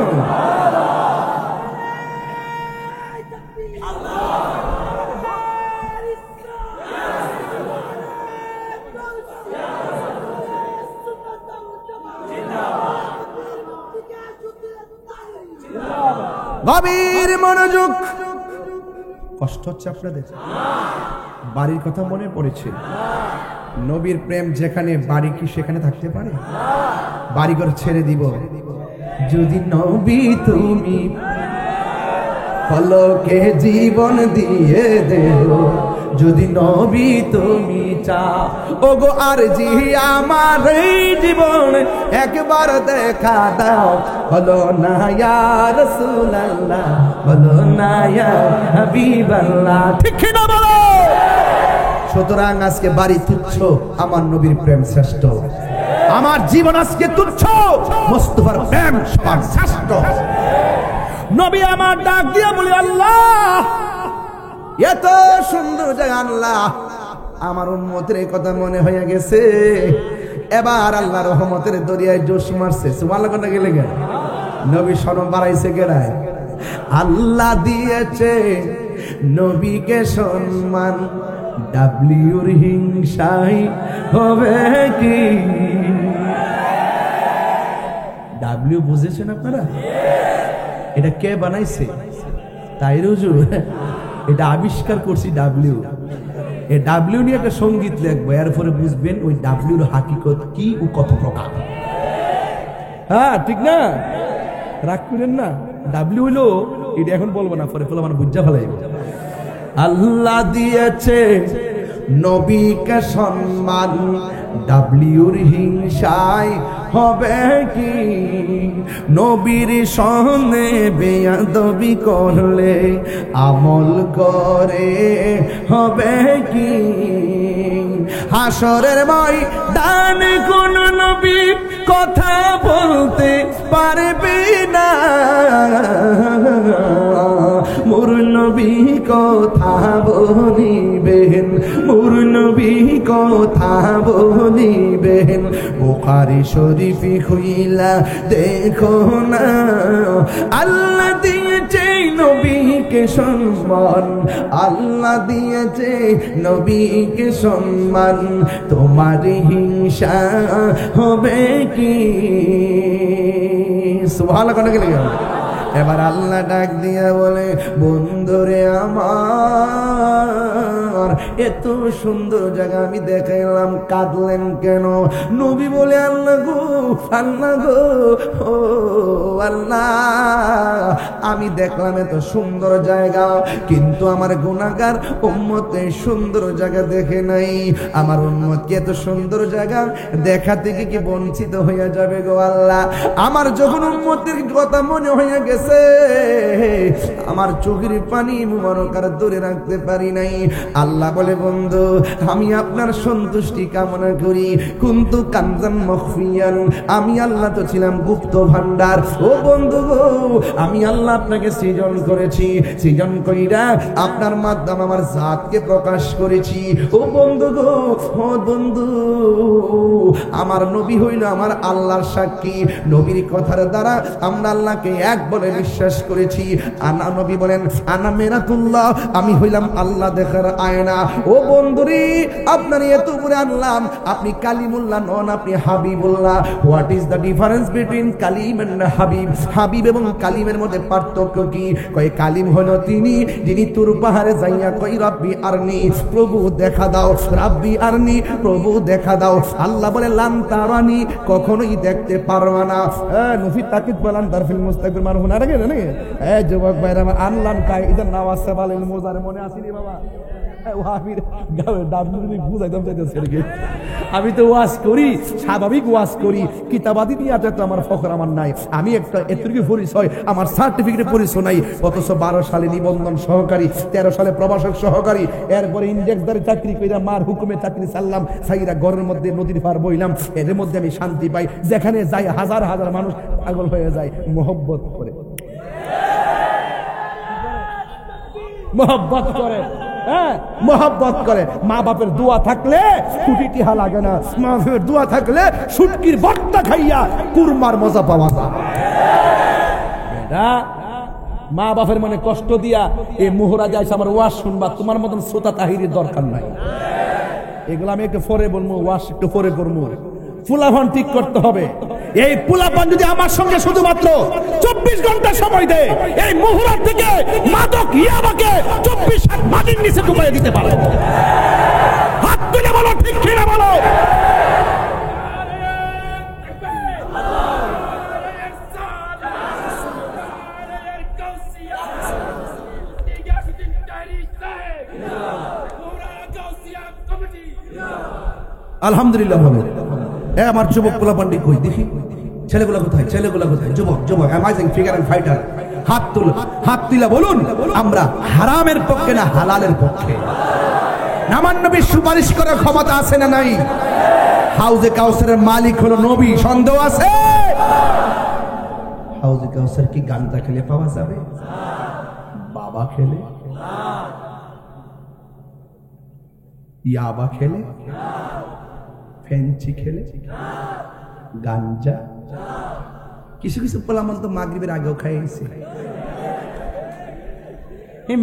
গভীর মনোযোগ কষ্ট হচ্ছে আপনাদের বাড়ির কথা মনে পড়েছে নবীর প্রেম যেখানে বাড়ি কি সেখানে থাকতে পারে বাড়িঘর ছেড়ে দিব যদি নবী তুমি পলকে জীবন দিয়ে দেও যদি নবী তুমি চাও ওগো আর জি আমার এই জীবন একবার দেখা দাও বলো না ইয়া রাসূলুল্লাহ বলো না ইয়া হাবিবাল্লাহ ঠিক না বলো সুতরাং আজকে বাড়ি তুচ্ছ আমার নবীর প্রেম শ্রেষ্ঠ আমার জীবন আজকে তুচ্ছ মুস্তাফার প্রেম শ্রেষ্ঠ নবী আমার ডাক দিয়া বলে আল্লাহ এত সুন্দর জায়গা আল্লাহ আমার উম্মতের এই কথা মনে হয়ে গেছে এবার আল্লাহ রহমতের দরিয়ায় জোশ মারছে সুবহানাল্লাহ কথা গেলে গেল নবী শরম বাড়াইছে কেডায় আল্লাহ দিয়েছে নবীকে সম্মান ডাব্লিউর হিংসাই হবে কি ডাব্লিউ বুঝেছেন আপনারা এটা কে বানাইছে তাই হুজুর এটা আবিষ্কার করছি ডাব্লিউ এই ডাব্লিউ নিয়ে একটা সঙ্গীত লিখবো এরপরে বুঝবেন ওই ডাব্লিউর হাকিকত কি ও কত প্রকার হ্যাঁ ঠিক না রাগ করেন না ডাব্লিউ হলো এটা এখন বলবো না পরে ফলে মানে বুঝা ফেলাই আল্লাহ দিয়েছে নবীকে সম্মান ডাব্লিউর হিংসায় হবে কি নবীর সনে বেয়াদবি করলে আমল করে হবে কি হাসরের ময়দান কোন নবী কথা বলতে পারবে না মোর নবী কথা বলিবেন মোর নবী কথা বলিবেন বুখারী শরীফে খুইলা দেখো না আল্লাহ দিয়েছে নবীকে সম্মান আল্লাহ দিয়েছে নবীকে সম্মান তোমার হিংসা হবে কি সুবহানাল্লাহ কোন গেলে এবার আল্লাহ ডাক দিয়া বলে, বন্ধুরে আমার, এত সুন্দর জায়গা আমি দেখাইলাম, কাঁদলেন কেন? নবী বলে, আল্লাহ গো, আল্লাহ গো, ও আল্লাহ, আমি দেখলাম এত সুন্দর জায়গা, কিন্তু আমার গুনাহগার উম্মত এই সুন্দর জায়গা দেখে নাই। আমার উম্মত কি এত সুন্দর জায়গা দেখা থেকে কি বঞ্চিত হয়ে যাবে গো আল্লাহ? আমার যখন উম্মতের কথা মনে হয়ে গেছে, আমার চোখের পানি মুবারক আর ধরে রাখতে পারি নাই। আল্লাহ বলে, বন্ধু, আমি আপনার সন্তুষ্টি কামনা করি, কুনতু কানজান মখফিয়ান, আমি আল্লাহ তো ছিলাম গুপ্ত ভান্ডার। ও বন্ধু গো, আমি আল্লাহ আপনাকে সৃজন করেছি, সৃজন কইরা আপনার মাধ্যমে আমার জাতকে প্রকাশ করেছি। ও বন্ধু গো, ও বন্ধু, আমার নবী হইল আমার আল্লাহর সাক্ষী, নবীর কথার দ্বারা আমরা আল্লাহকে এক বলে বিশ্বাস করেছি। আনা, নবী বলেন, আনা মেরাতুল্লাহ, আমি হইলাম আল্লাহ দেখার আয়না। ও বন্ধুরি, আপনার এত উপরে আনলাম, আপনি কালিমুল্লাহ নন, আপনি Habibullah. What is the difference between Kalim and Habib? Habib এবং কালিমের মধ্যে পার্থক্য কি? কয়, কালিম হলো তিনি যিনি তুর পাহাড়ে যাইয়া কই, রাব্বি আরনি, প্রভু দেখা দাও, রাব্বি আরনি, প্রভু দেখা দাও। আল্লাহ বলে, লান তারানি, কখনোই দেখতে পারবা না। নফি তাকিদ বলেন তারফিল মুস্তাকবির মারহুন আরে গেলে নাকি? যুবক ভাইরা আমার, আনলাম কাই ইদার নাওয়াজ সাবালিল মোজার, মনে আসেনি বাবা? আমি তো ওয়াজ করি, স্বাভাবিক ওয়াজ করি, কিতাবাদি দিয়ে তো আমার ফখর আমার নাই। আমি একটা এতটুকু পরিচয়, আমার সার্টিফিকেট পরিচয় নাই। অথচ 12 সালে নিবন্ধন সহকারী, 13 সালে প্রভাষক সহকারী, এরপরে ইন্ডেক্সদারি চাকরি কইরা মার হুকুমে চাকরি চাললাম, সাইরা ঘরের মধ্যে নদীর পার বইলাম। এর মধ্যে আমি শান্তি পাই, যেখানে যাই হাজার হাজার মানুষ পাগল হয়ে যায় মোহব্বত করে, মোহব্বত করে। হ্যাঁ, মোহব্বত করে। মা বাপের দোয়া থাকলে কুটি টিহা লাগে না, মা বাপের দোয়া থাকলে শুটকির ভর্তা খাইয়া কুরমার মজা পাওয়া যায়। মা বাপের মনে কষ্ট দিয়া এই মোহরা যাইছে আমার ওয়াজ শুনবা, তোমার মতন শ্রোতা তাহিরের দরকার নাই। এগুলো আমি একটু পরে বলবো, ওয়াজ একটু পরে করবো। ফুলাফান ঠিক করতে হবে। এই ফুলাফান যদি আমার সঙ্গে শুধুমাত্র 24 ঘন্টা সময় দেয়, এই মুহুরার থেকে মাদক ইয়াবাকে 24 হাত মাটির নিচে ডুবাইয়ে দিতে পারে। হাত তুলে বলো, ঠিক কিনা বলো? আলহামদুলিল্লাহ বলো। আমার যুবক পোলাপান্ডি কই দেখি, ছেলেগুলা কোথায়, ছেলেগুলা কোথায়? যুবক, যুবক, অ্যামাজিং ফিগার এন্ড ফাইটার, হাত তুল, হাত তুলে বলুন, আমরা হারামের পক্ষে না হালালের পক্ষে। আমার নবীর সুপারিশ করার ক্ষমতা আছে না নাই? হাউজে কাউসারের মালিক হলো নবী, সন্দেহ আছে? হাউজে কাউসার কি গাঞ্জা খেলে পাওয়া যাবে? বাবা খেলে, ইয়াবা খেলে, ফেন্সি খেলে, গাঞ্জা, কিছু কিছু পোলামন তো মাগরিবের আগেও খাইছে,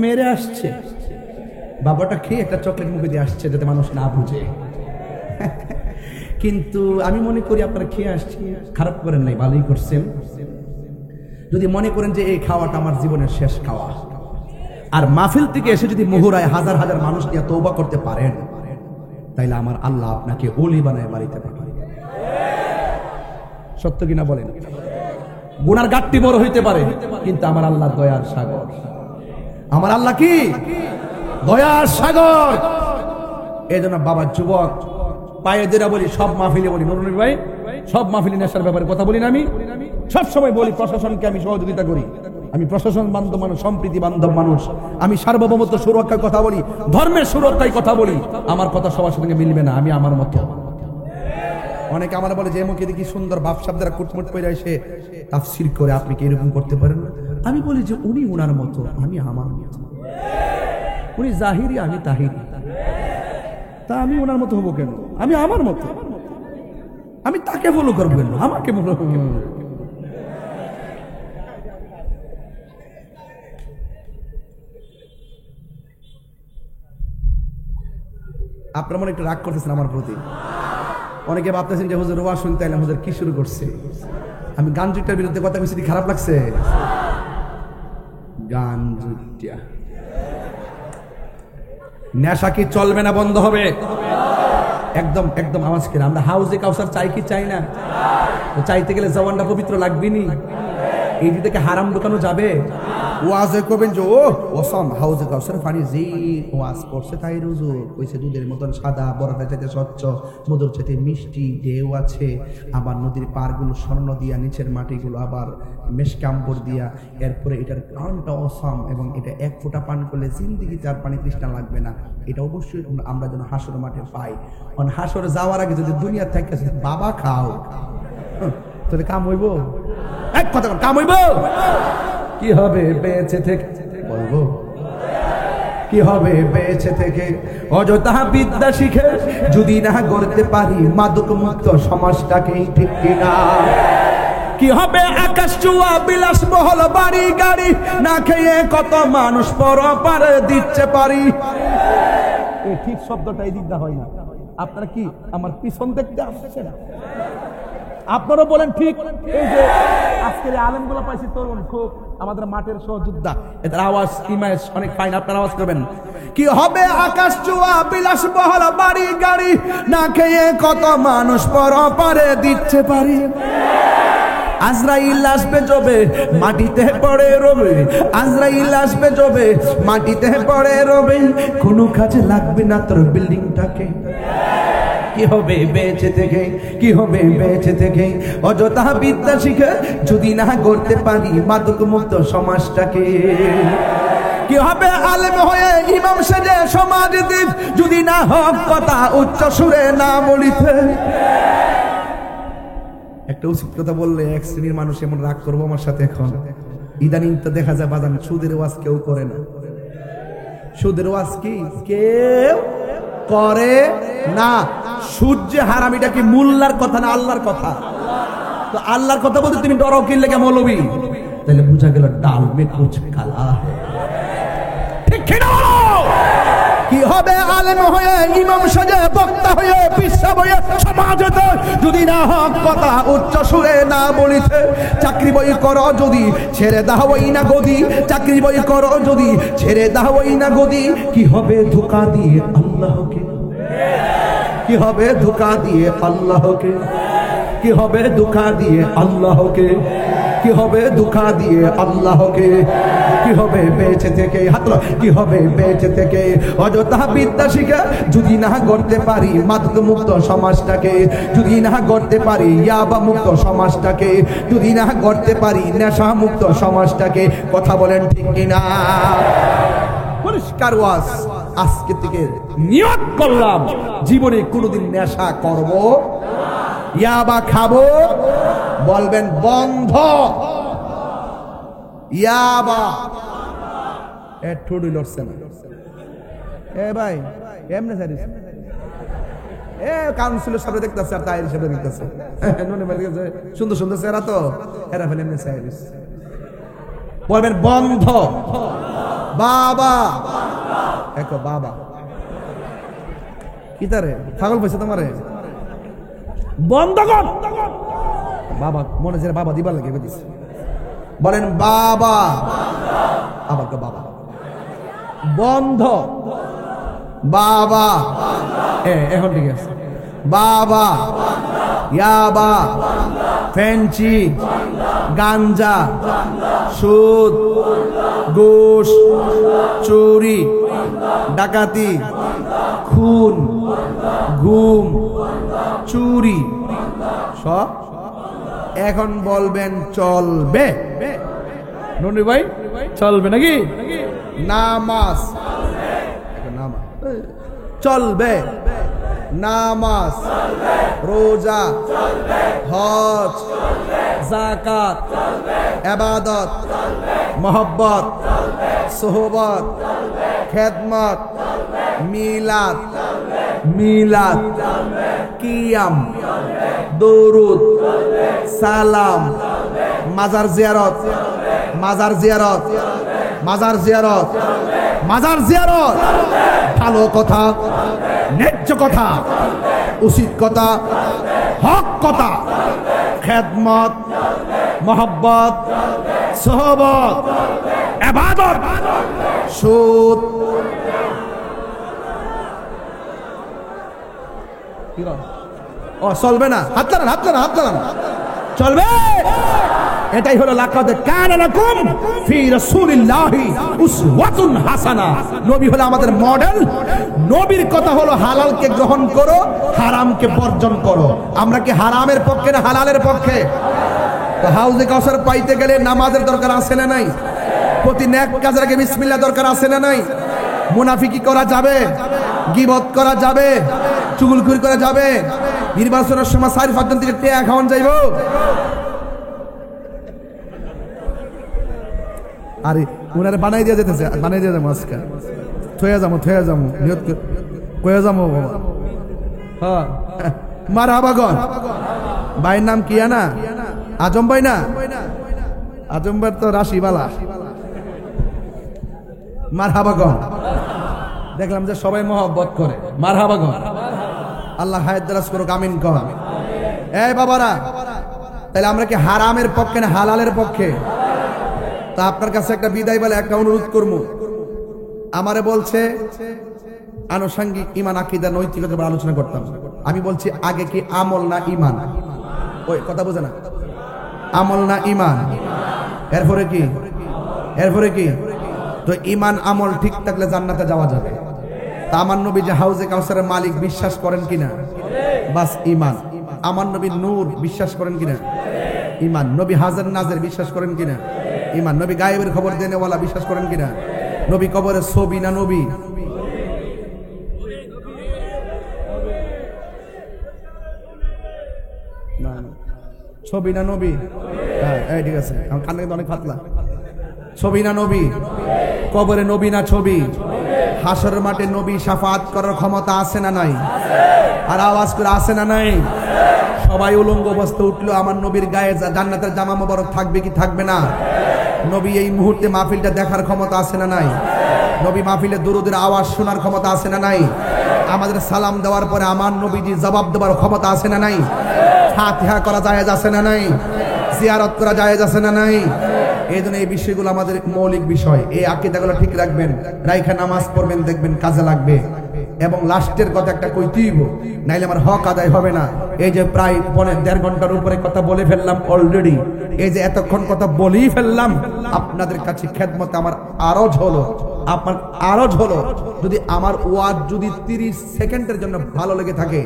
মেরে আসছে, বাবাটা খেয়ে একটা চকলেট মুখে দিয়ে আসছে যাতে মানুষ না বুঝে। কিন্তু আমি মনে করি আপনারা খেয়ে আসছি, খারাপ করেন নাই, ভালোই করছেন। যদি মনে করেন যে এই খাওয়াটা আমার জীবনের শেষ খাওয়া, আর মাহফিল থেকে এসে যদি মুহুরায় হাজার হাজার মানুষ নিয়ে তওবা করতে পারেন, তাইলে আমার আল্লাহ আপনাকে ওলি বানায় বাড়িতে পাঠাবে। সত্য কিনা বলেন? গুনার গাট্টি বড় হইতে পারে, কিন্তু আমার আল্লাহ দয়ার সাগর। আমার আল্লাহ কি দয়ার সাগর। এই জন্য বাবা যুবক পায়ে যেটা বলি, সব মাহফিলে বলি, নুরুল ভাই, সব মাহফিলে নেশার ব্যাপারে কথা বলি না। আমি সব সময় বলি প্রশাসনকে আমি সহযোগিতা করি, আমি প্রশাসন বান্ধব মানুষ, সম্প্রীতি বান্ধব মানুষ, আমি সার্বভৌমত্ব সুরক্ষার কথা বলি, ধর্মের সুরক্ষায় কথা বলি। আমার কথা সবার সঙ্গে মিলবে না, আমি আমার মতো। অনেকে আমার বলে যে মুখে দেখি সুন্দর বাপসাপ দ্বারা কুটমুট করে এসে তাফসীর করে, আপনি কি এরকম করতে পারেন? আমি বলি যে উনি উনার মতো, আমি আমার মতো। উনি জাহিরি, আমি তাহিরি, তা আমি ওনার মতো হবো কেন? আমি আমার মতো, আমি তাকে ফলো করবো কেন? আমাকে ফলো করবো। আপনার মনে একটু রাগ করতেছেন আমার প্রতি। অনেকে ভাবতেছেন যে হুজুর ওয়াজ শুনতে এলাম, হুজুর কি শুরু করছে? আমি গান জুটার বিরুদ্ধে কথা বলছি, খারাপ লাগছে? গাঞ্জা। নেশা কি চলবে না বন্ধ হবে? একদম একদম আওয়াজ করে। আমরা হাউজে কাউসার চাই কি চাই না? চাইতে গেলে জবানটা পবিত্র লাগবে নি? এই দিকে হারাম দোকানও যাবে। ওয়াজে করবেন যে ও ওসম হাউজে কাউসার পানি যে ওয়াজ করছে তাই রুজু কইছে দুধের মতন সাদা, বরফের চাইতে স্বচ্ছ, মধুর চাইতে মিষ্টি, ঢেউ আছে, আবার নদীর পাড়গুলো স্বর্ণ দিয়া, নিচের মাটিগুলো আবার মেশকাম্বর দিয়া, এরপরে এটার গ্রাউন্ডটা অসম, এবং এটা এক ফোঁটা পান করলে জিন্দিগিতে আর পানি তৃষ্ণা লাগবে না। এটা অবশ্যই আমরা যেন হাসর মাঠে পাই। কারণ হাসরে যাওয়ার আগে যদি দুনিয়ার থেকে বাবা খাও তাহলে কাম হইব? এক কথা কাম হইব? কি হবে বেঁচে থেকে? বলবো কি হবে বেঁচে থেকে? অযথা বিদ্যা শিখে যদি না গড়তে পারি মাদক মুক্ত সমাজটাকে, ঠিক কিনা? কি হবে আকাশ চুয়া বিলাসবহুল বাড়ি গাড়ি, না খেয়ে কত মানুষ পরপারে দিচ্ছে পারি। এই ঠিক শব্দটা এই দিকটা হয় না। আপনারা কি আমার পিছন দেখতে আসছেন? আপনারা বলেন ঠিক। এই যে আজকের আলেমগুলো পাইছি তরুণ, খুব আমাদের মাঠের সহযোদ্ধা, এদের আওয়াজ ইমাজ অনেক ফাইন। আপনারা আওয়াজ করবেন। কি হবে আকাশ চুয়া বিলাসবহুল বাড়ি গাড়ি, না খেয়ে কত মানুষ পরপারে দিচ্ছে পারি। আজরাইল আসবে জবে মাটিতে পড়ে রবে, আজরাইল আসবে জবে মাটিতে পড়ে রবে, কোনো কাজে লাগবে না তোর বিল্ডিংটাকে। কি হবে বেঁচে থেকে? কি হবে বেঁচে থেকে? অযথা বিদ্যা শিখে যদি না গড়তে পারি মাদক মুক্ত সমাজটাকে। কি হবে আলেম হয়ে ইমাম সেজে সমাজ দ্বীপ, যদি না হক কথা উচ্চ সুরে না বলিতে। একটা উচিত কথা বললে এক শ্রেণীর মানুষ এমন রাগ করবো আমার সাথে। এখন ইদানিং তো দেখা যায় বাদান সুদের ওয়াজ কেউ করে না। সুদের ওয়াজ কি কেউ করে না। সুদ যে হারাম, এটা কি মোল্লার কথা না আল্লাহর কথা? তো আল্লাহর কথা বলতে তুমি ডরাও কিনলে কে মৌলবী? তাহলে বুঝা গেল ডাল মে কুছ কালা। ঠিক কিনা বলো? কি হবে আলেম হয়ে ইমাম সাজে বক্তা হয়ে পিসাব হয়ে সমাজেতে, যদি না হক কথা উচ্চ সুরে না বলিতে। চাকরি বই করো যদি ছেড়ে দাওই না গদি, চাকরি বই করো যদি ছেড়ে দাওই না গদি। কি হবে ধোঁকা দিয়ে আল্লাহকে? কি হবে ধোঁকা দিয়ে আল্লাহকে? কি হবে ধোঁকা দিয়ে আল্লাহকে? কি হবে ধোঁকা দিয়ে আল্লাহকে? কি হবে বেঁচে থেকে? হাত কি হবে বেঁচে থেকে? অযথা বিদ্যা শিখে যদি না গড়তে পারি মাদক মুক্ত সমাজটাকে, যদি না গড়তে পারি ইয়াবা মুক্ত সমাজটাকে, যদি না গড়তে পারি নেশা মুক্ত সমাজটাকে। কথা বলেন ঠিক কিনা? পরিষ্কার ওয়াজ। আজকে থেকে নিয়ত করলাম জীবনে কোনোদিন নেশা করব, ইয়াবা খাবো। বলবেন বন্ধ। ইয়াবা এ ঠুডি লড়ছে না। এ ভাই এমনি সারিস এ কাউন্সিলের সামনে দেখতেছে আর তাই হিসেবে দেখতেছে সুন্দর সুন্দর চেহারা তো এরা ফেলে এমনি সারিস। বলবেন বন্ধ। বাবা একো বাবা কি তারে পাগল পাইছে তোমারে? বন্ধ কর বাবা। মনে যে বাবা দিবার লাগে দিছে। বলেন বাবা। আবার তো বাবা বন্ধ। বাবা এখন ঠিক আছে। বাবা ইয়াবা ফেঞ্চি গাঞ্জা সুদ ঘুষ চুরি ডাকাতি খুন গুম চুরি সব এখন বলবেন চলবে। ননি ভাই চলবে নাকি? নামাজ চলবে, নামাজ রোজা হজ যাকাত ইবাদত মোহব্বত সোহবত খেদমত মিলাদ মিলাদ কিয়াম দরুদ সালাম মাজার জিয়ারত মাজার জিয়ারত মাজার জিয়ারত মাজার জিয়ারত। ভালো কথা, ন্যায্য কথা, উচিত কথা, হক কথা, খেদমত মোহব্বত সোহবত ইবাদত। সুদ ও চলবে না, হাত চালান, হাত চালান, হাত চালান, চলবে। এটাই হলো লাকাদ কানা লাকুম ফি রাসূলিল্লাহি উসওয়াতুন হাসানা। নবী হলো আমাদের মডেল। নবীর কথা হলো হালালকে গ্রহণ করো, হারামকে বর্জন করো। আমরা কি হারামের পক্ষে না হালালের পক্ষে? তো হাউজে কাউসার পাইতে গেলে নামাজের দরকার আছে না নাই? প্রতি নেক কাজের আগে বিসমিল্লাহ দরকার আছে না নাই? মুনাফিকি করা যাবে, গীবত করা যাবে, চুগলখুরি করা যাবে, নির্বাচনের সময় 4-5 জন থেকে টেয়া খাওয়ান যাইব। আরে উনারে বানাই দিয়ে যেতেছে, বানাই দিয়ে যাবো আজকে, থয়ে যাবো নিয়ত কয়ে যাবো বাবা। হ্যাঁ মারহাবাগন। ভাইয়ের নাম কি না? আজম ভাই না? আজম ভাই তো রাশিবালা। মারহাবাগন। দেখলাম যে সবাই মহব্বত করে, মারহাবাগন। আল্লাহ হায়াত দারাজ করুক, আমিন কর। এই বাবারা, তাহলে আমরা কি হারামের পক্ষে না হালালের পক্ষে? তা আপনার কাছে একটা বিদায় বলে একটা অনুরোধ করবো। আমারে বলছে আনুষঙ্গিক ইমান, আকীদা, নৈতিকতার উপর আলোচনা করতাম। আমি বলছি আগে কি আমল না ইমান? ওই কথা বোঝে না, আমল না ইমান? এরপরে কি? তো ইমান আমল ঠিক থাকলে জান্নাতে যাওয়া যাবে। তা আমার নবী যে হাউজে কাউসারের মালিক বিশ্বাস করেন কিনা? বাস ইমান। আমার নবী নূর বিশ্বাস করেন কিনা? ইমান। নবী হাজার নাজের বিশ্বাস করেন কিনা? ইমান। নবী গায়েবের খবর দেনেওয়ালা বিশ্বাস করেন কিনা? নবী কবরের ছবি না নবী? না ছবি না নবী? হ্যাঁ ঠিক আছে, আমার কানে কিন্তু অনেক পাতলা। ছবি না নবী? কবরে নবী না ছবি? হাসরের মাঠে নবী শাফাত করার ক্ষমতা আছে না নাই? আর আওয়াজ করে আছে না নাই? সবাই উলঙ্গ অবস্থায় উঠলো, আমার নবীর গায়ে জান্নাতের জামা মোবারক থাকবে কি থাকবে না? নবী এই মুহূর্তে মাহফিলটা দেখার ক্ষমতা আছে না নাই? নবী মাহফিলে দুরুদের আওয়াজ শোনার ক্ষমতা আছে না নাই? আমাদের সালাম দেওয়ার পরে আমার নবীজি জবাব দেওয়ার ক্ষমতা আছে না নাই? ফাতিহা করা জায়েজ আছে না নাই? জিয়ারত করা জায়েজ আছে না নাই? এই জন্য এই বিষয়গুলো আমাদের মৌলিক বিষয়। এই আকীদাগুলো ঠিক রাখবেন, রাইখা নামাজ পড়বেন, দেখবেন কাজে লাগবে। এবং লাস্টের কথা একটা কইতেইব, নাইলে আমার হক আদায় হবে না। এই যে প্রায় 1.5 ঘন্টার উপরে কথা বলে ফেললাম অলরেডি, এই যে এতক্ষণ কথা বলেই ফেললাম, আপনাদের কাছে খেদমতে আমার আরজ হলো, যদি আমার ওয়াজ যদি 30 সেকেন্ডের জন্য ভালো লেগে থাকে,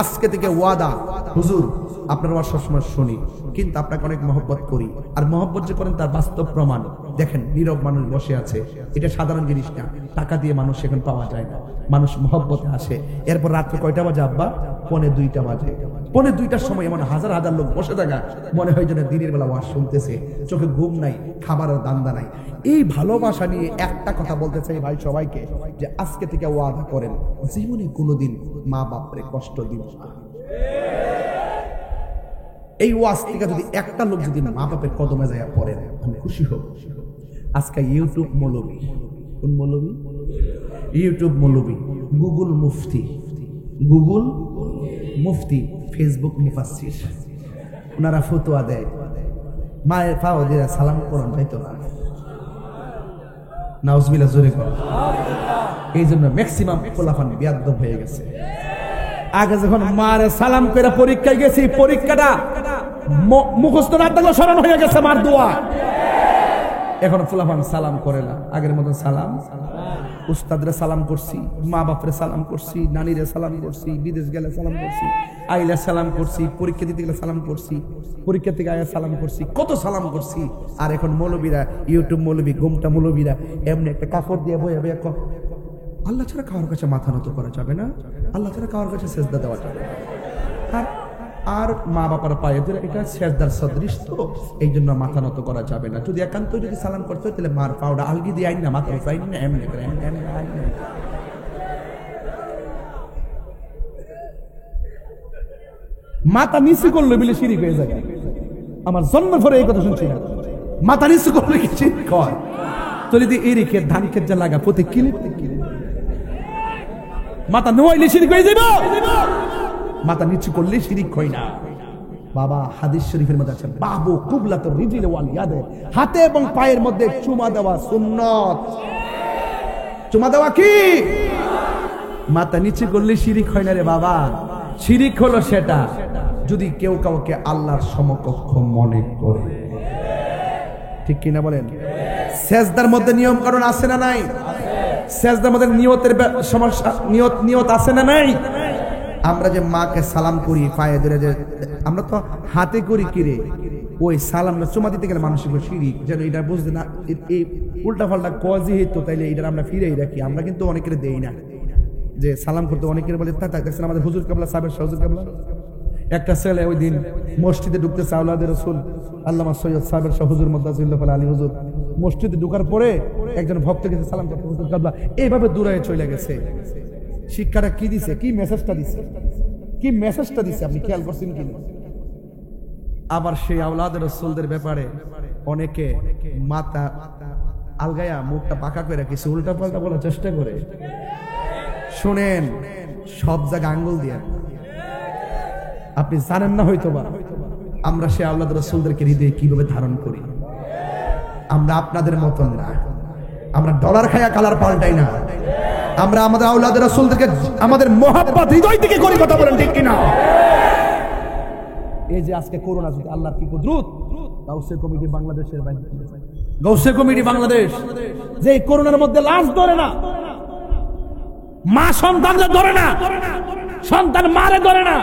আজকে থেকে ওয়াদা, হুজুর আপনার ওয়াজ সবসময় শুনি, কিন্তু আপনাকে অনেক মহব্বত করি। আর মহব্বত যে করেন তার বাস্তব প্রমাণ দেখেন। নীরব মানুষ বসে আছে, এটা সাধারণ জিনিস না। টাকা দিয়ে মানুষ এখন পাওয়া যায় না, মানুষ মহব্বতে আসে। এরপর রাত্রে কয়টা বাজে আব্বা? 1:45 বাজে। 1:45টার সময় এমন হাজার হাজার লোক বসে থাকা, মনে হয় যেন দিনের বেলা ওয়াজ শুনতেছে, চোখে ঘুম নাই, খাবারের দান্দা নাই। এই ভালোবাসা নিয়ে একটা কথা বলতে চাই ভাই সবাইকে, যে আজকে থেকে ওয়াদা করেন জীবনে কোনোদিন মা বাপরে কষ্ট দিব না। এই ওয়াজ থেকে যদি একটা লোক যদি মা বাপের কদমে যায় পড়েন, আমি খুশি হব। আজকে ইউটিউব মৌলবী, কোন মৌলবী? ইউটিউব মৌলবী, গুগল মুফতি, ফেসবুক মুফাসসির, ওনারা ফতোয়া দেয়, মায়ের পাও দিয়ে সালাম করেন যাইতো না। নাউজুবিল্লাহ, জোরে কর। এই জন্য ম্যাক্সিমাম খোলাফান বিয়াদ্দব হয়ে গেছে। আগে যখন মারে সালাম করে পরীক্ষায় গেছি, পরীক্ষাটা মুখস্থ না থাকলে স্মরণ হয়ে গেছে মার দোয়া। এখন ফুলাফান সালাম করে না আগের মতন। সালাম উস্তাদরে সালাম করছি, মা বাপরে সালাম করছি, নানিরে সালাম করছি, বিদেশ গেলে সালাম করছি, আইলে সালাম করছি, পরীক্ষা দিতে গেলে সালাম করছি, পরীক্ষা থেকে আয়া সালাম করছি, কত সালাম করছি। আর এখন মৌলবীরা, ইউটিউব মৌলবী, গোমটা মৌলবীরা এমনি একটা কাপড় দিয়ে বয়ে বয়ে আল্লাহ ছাড়া কারোর কাছে মাথা নত করা যাবে না, আল্লাহ ছাড়া কারোর কাছে সেজদা দেওয়া যাবে না। আর মা বাবার পায়ে ধরে এটা সেজদার সদৃশ, তো এই জন্য মাথা নত করা যাবে না। যদি একান্ত যদি সালাম করতে হয় তাহলে মার পাউডা আলগি দিয়ে আইন না, মাথা উঠাই না, এমনি করে মাথা নিচু করলে বলে শিরিক হয়ে যাবে। আমার জন্মের পরে এই কথা শুনছি না, মাথা নিচু করলে কি শিরিক হয়? তো যদি এই রেখে ধান ক্ষেত যা লাগা প্রতি কিনে মাথা নোয়াইলে শিরিক হয়ে যাবে। মাথা নিচু করলে শিরিক হয় না। বাবা হাদিস শরীফের মধ্যে আছে বাবু কুবলাতুর রিজিল ওয়াল ইয়াদে, হাতে এবং পায়ের মধ্যে চুমা দেওয়া সুন্নাত। চুমা দেওয়া কি? মাথা নিচে করলে শিরিক হয় না রে বাবা। শিরিক হলো সেটা যদি কেউ কাউকে আল্লাহর সমকক্ষ মনে করে, ঠিক কিনা বলেন? সেজদার মধ্যে নিয়ম কানুন আছে না নাই? সেজদার মধ্যে নিয়তের সমস্যা, নিয়ত আছে না নাই? আমরা যে মাকে সালাম করি পায়ে ধরে, যে আমরা তো হাতে করি কিরে, ওই সালামটা চুমা দিতে গেলে মানুষের শিরিক, যেন এটা বুঝতে না এই উল্টা পাল্টা কজি হইতো, তাইলে এটা আমরা ফিরেই রাখি। আমরা কিন্তু অনেকের দেই না, যে সালাম করতে অনেকের বলে দেখছেন আমাদের হুজুর কাবলা সাহেবের হুজুর কাবলা, একটা ছেলে ওই দিন মসজিদে ঢুকতেছে, আওলাদের রাসূল আল্লামা সৈয়দ সাহেবের হুজুর মুদাজ্জিল্লাহ আলী হুজুর মসজিদে ঢোকার পরে একজন ভক্ত গেছে সালাম করতে, হুজুর কাবলা এইভাবে দূরে চলে গেছে। শিক্ষাটা কি দিছে, কি মেসেজটা দিছে, কি মেসেজটা দিছে আপনি খেয়াল করছেন কি? আবার সেই আওলাদের রাসূলদের ব্যাপারে অনেকে মাথা আলগায়া মুখটা পাকা করে কিছু উল্টা পাল্টা বলার চেষ্টা করে। শুনেন, সব জায়গা আঙ্গুল দিয়ে আপনি জানেন না হয়তো বা আমরা সেই আওলাদের রাসূলদেরকে হৃদয়ে কিভাবে ধারণ করি। আমরা আপনাদের মতন না, আমরা ডলার খায়া কালার পাল্টাই না, আমরা আমাদের আওলাদের রাসূলদেরকে আমাদের মোহাব্বত হৃদয় থেকে করি। কথা বলেন ঠিক কিনা? এই যে আজকে করোনা, যদি আল্লাহর কি কুদরত, গাউসে কমিটি বাংলাদেশের বাইরে, গাউসে কমিটি বাংলাদেশ যে করোনার মধ্যে লাশ ধরে না, মা সন্তানকে ধরে না, সন্তান মারে ধরে না,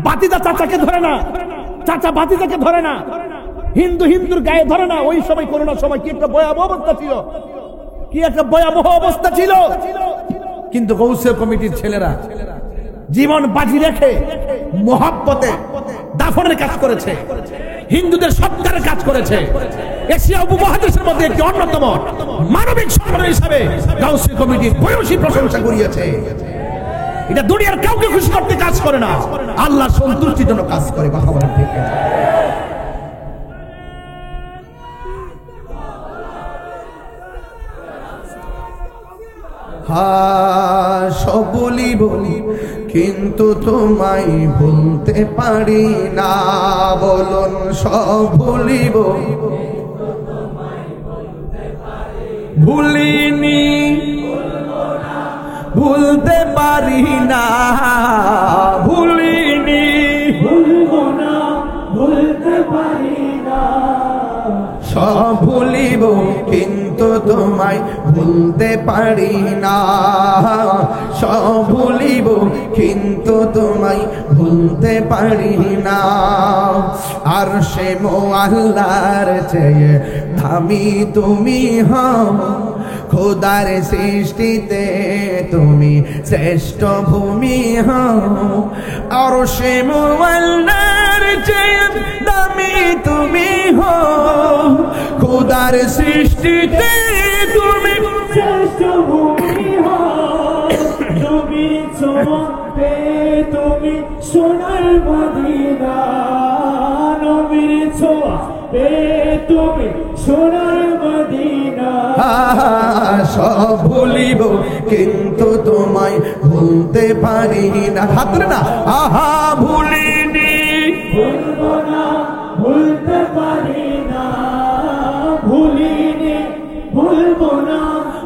বাতিদা চাচাকে ধরে না, চাচা বাতিদাকে ধরে না, হিন্দু হিন্দুর গায়ে ধরে না। ওই সময় করোনার সময় কি একটা ভয়াবহ অবস্থা ছিল, কি একটা ভয়াবহ অবস্থা ছিল। কিন্তু গৌসে কমিটির ছেলেরা জীবন বাজি রেখে মোহাব্বতে দাফনের কাজ করেছে, হিন্দুদের সৎকারের কাজ করেছে। এশিয়া উপমহাদেশের মধ্যে একটি অন্যতম মানবিক সংগঠন হিসাবে গাউসে কমিটির ভূয়সী প্রশংসা করিয়েছে। এটা দুনিয়ার কাউকে খুশি করতে কাজ করে না, আল্লাহর সন্তুষ্টির জন্য কাজ করে। কথা বলেন ঠিক কিনা? সব বলিব কিন্তু তোমায় ভুলতে পারি না। বলুন সব ভুলিব, ভুলিনি, ভুলতে পারি না, ভুলিনি, ভুলবো না, ভুলতে পারি না। সব ভুলিব কিন্তু তোমায় ভুলতে পারি না, সব ভুলিব কিন্তু তোমায় ভুলতে পারি না। আর সে মোআল্লার চেয়ে দামি তুমি হও, খোদার সৃষ্টিতে তুমি শ্রেষ্ঠ ভূমি হও। আর সে মোআল্লার চেয়ে দামি তুমি হও, খোদার সৃষ্টিতে তুমি শ্রেষ্ঠ ভূমি হও। তুমি চমকে তুমি সোনার মদিনা, নবীর ছোঁয়া তুমি সোনার মদিনা। সব ভুলিব কিন্তু তোমায় ভুলতে পারি না। হাত না, আহা ভুলিনি, ভুলবো না, ভুলতে পারি না, ভুলিনি, ভুলবো না,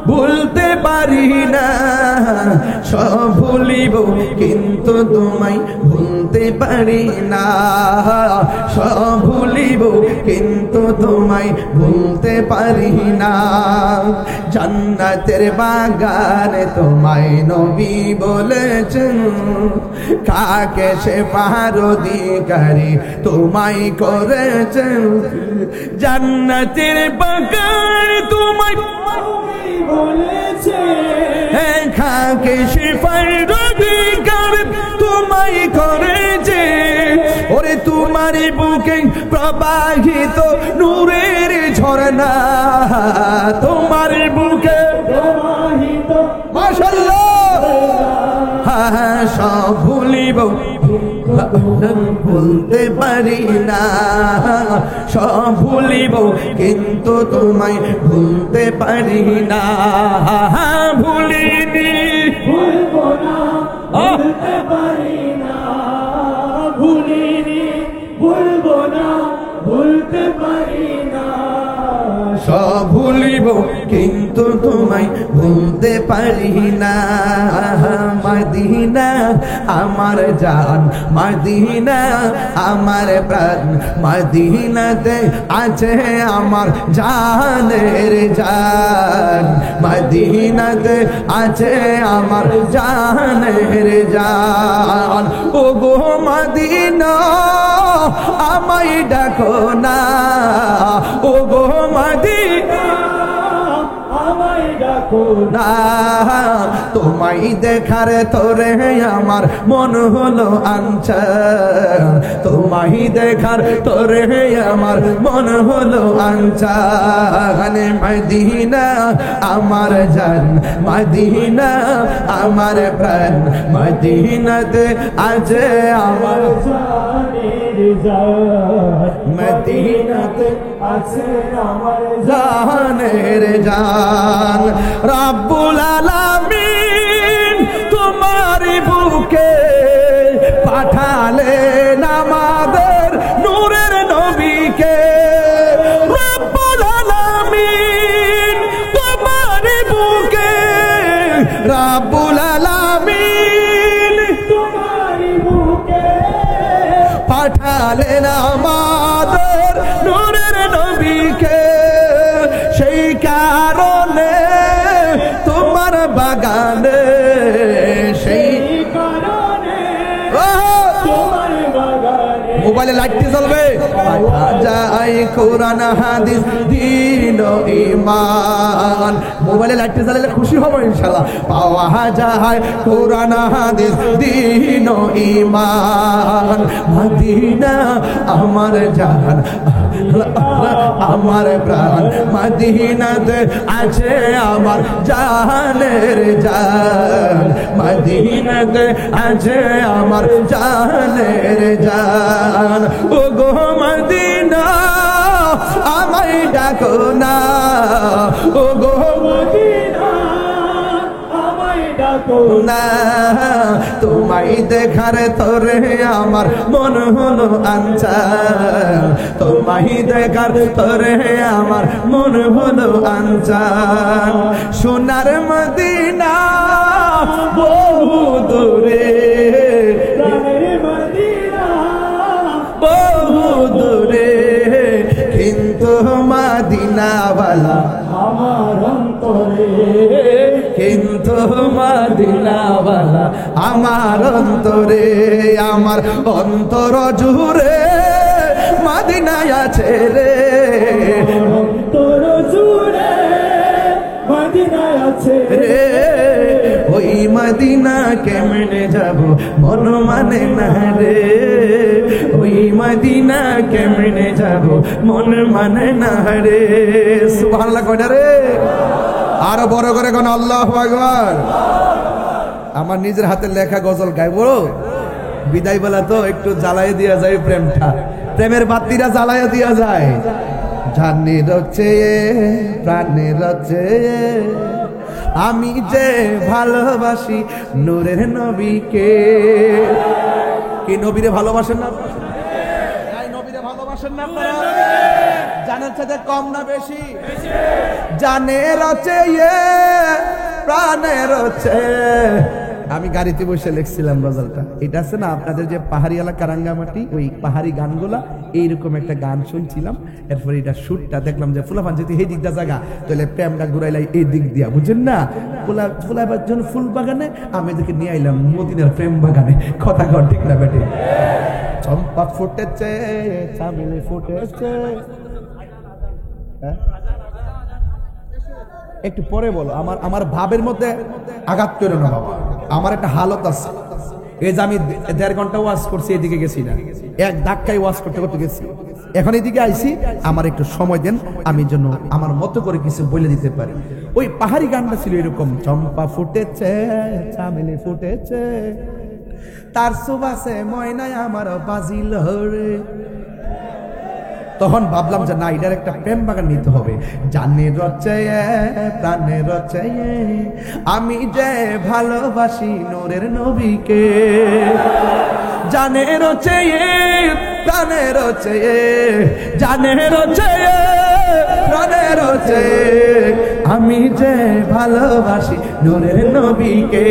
ভুলতে পারি না। সব ভুলিব কিন্তু তোমায় ভুলতে পারি না, সব ভুলিব কিন্তু তোমায় ভুলতে পারি না। জান্নাতের বাগানে তোমায় নবী বলেছেন, কাকে সে পার অধিকারী তোমায় করেছেন। জান্নাতের বাগান তোমায় বলেছে, কাকে সে পার অধিকারী তোমায় করেছে। ওরে তোমার বুকে প্রবাহিত নূরের ঝরনা, তোমার বুকে প্রবাহিত মাশাআল্লাহ। সব ভুলিব ভুলতে পারি না, সব ভুলিব কিন্তু তোমায় ভুলতে পারি না। ভুলিনি, ভুলবো না, ভুলতে পারি না, ভুলিনি, ভুলতে পারি না, সব ভুলিব কিন্তু তোমায় ভুলতে পারি না। মদিনা আমার জান, মদিনা আমার প্রাণ, মদিনাতে আছে আমার জানের জান, মদিনাতে আছে আমার জানের জান। ও গো মদিনা আমায় ডাকো না, ও গো মদিনা আমায় ডাকো না, তোমায় দেখার তোরে আমার মন হলো আনচান, তোমায় দেখার তোরে আমার মন হলো আনচান। মদিনা আমার জান, মদিনা আমার প্রাণ, মদিনাতে আছে আমার জানের জান, মদিনাতে আছে আমার জানের জান। রব্বুল আলামিন তোমার বুকে পাঠালেন আমাদের নূরের নবীকে, রব্বুল আলামিন তোমার বুকে, রব্বুল আলামিন তোমার বুকে পাঠালেন আমাদের নূরের নবীকে। সেই কারণে তোমার বাগানে, সেই কারণে ওহ! তোমার বাগানে মোবাইলে লাইটটি জ্বলবে, যায় কোরআন হাদিস দ্বীন ও ঈমান। মোবাইলে লাইটটি জ্বালালে খুশি হব ইনশাআল্লাহ। পাওয়া যায় কোরআন হাদিস দ্বীন ও ঈমান। মদিনা আমার জান, আমার প্রাণ, মদিনাতে আছে আমার জানের জান, মদিনাতে আছে আমার জানের জান। ও গো মদিনা আমায় ডাকো না, ও গো মদিনা আমায় ডাকো না, তোমায় দেখার তোরে আমার মন হলো আনচান, তোমায় দেখার তোরে আমার মন হলো আনচান। সোনার মদিনা বহু দূরে, প্রাণের মদিনা বহু দূরে, কিন্তু মদিনাওয়ালা আমার অন্তরে, কিন্তু মদিনাওয়ালা আমার অন্তরে, আমার অন্তর জুড়ে মদিনায় আছে রে, অন্তর জুড়ে মদিনায় আছে রে। ওই মদিনা কেমনে যাব মন মানে না রে, ওই মদিনা কেমনে যাব মন মানে না রে। সুবহানাল্লাহ কয়টা রে? আরো বড় করে কোন আল্লাহু আকবার। আমার নিজের হাতে লেখা গজল গাইব, বিদায় বেলা তো একটু জ্বালাই দিয়া যায় প্রেমটা, প্রেমের বাতিটা জ্বালাইয়া দিয়া যায়। জানের চেয়ে প্রাণের চেয়ে আমি যে ভালোবাসি নূরের নবীকে। কি নবীরে ভালোবাসেন না? নবীরে ভালোবাসেন না আপনারা? জানের চাইতে কম না বেশি? জানের চেয়ে প্রাণের চেয়ে। আমি গাড়িতে বসে লিখছিলাম গজলটা, এটা আছে না আপনাদের যে পাহাড়ি এলাকা রাঙ্গামাটি, ওই পাহাড়ি গানগুলা এইরকম একটা গান শুনছিলাম। এরপরে এটা শুটটা দেখলাম যে ফুলাফান যদি এই দিকটা জায়গা, তাহলে প্রেমটা ঘুরাইলাই এই দিক দিয়া, বুঝছেন না? ফুলাবার জন্য ফুল বাগানে, আমি এদেরকে নিয়ে আইলাম মদিনার প্রেম বাগানে। কথা কর ঠিক না বেটে? চম্পা ফুটেছে, চামেলি ফুটেছে, একটু পরে বলো। আমার ভাবের মধ্যে আঘাত করো না বাবা, আমার একটা হালত আছে। এই যে আমি 1.5 ঘন্টা ওয়াজ করছি, এদিকে গেছি না, এক ধাক্কায় ওয়াজ করতে করতে গেছি, এখন এদিকে আইছি। আমার একটু সময় দেন, আমি জন্য আমার মতো করে কিছু বলে দিতে পারি। ওই পাহাড়ি গানটা ছিল এরকম, চম্পা ফুটেছে, চামেলি ফুটেছে, তার সুবাসে ময়নায় আমার বাজিল রে। তখন ভাবলাম যে না, এটার একটা প্রেম বাগান নিতে হবে। জানের চেয়ে প্রাণের চেয়ে আমি যে ভালোবাসি নূরের নবীকে, জানের চেয়ে প্রাণের চেয়ে জানের চেয়ে প্রাণের চেয়ে আমি যে ভালোবাসি নূরের নবীকে।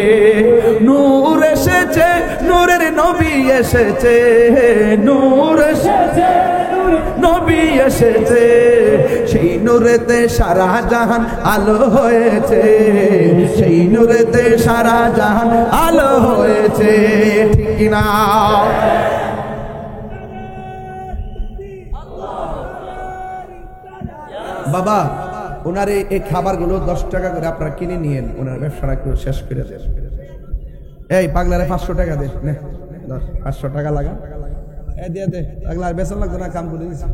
নূর এসেছে, নূরের নবী এসেছে, নূর এসেছে, নবী এসেছে, সেই নূরেতে সারা জাহান আলো হয়েছে, সেই নূরেতে সারা জাহান আলো হয়েছে, ঠিক কিনা? বাবা ওনার এই খাবারগুলো 10 টাকা করে আপনারা কিনে নিয়েন, ওনার ব্যবসাটা একটু শেষ করে দেন। এই পাগলারে 500 টাকা দে, 500 টাকা লাগা, দিয়ে দে, পাগলার বেতন লাগতো না, কাম করে দিচ্ছি।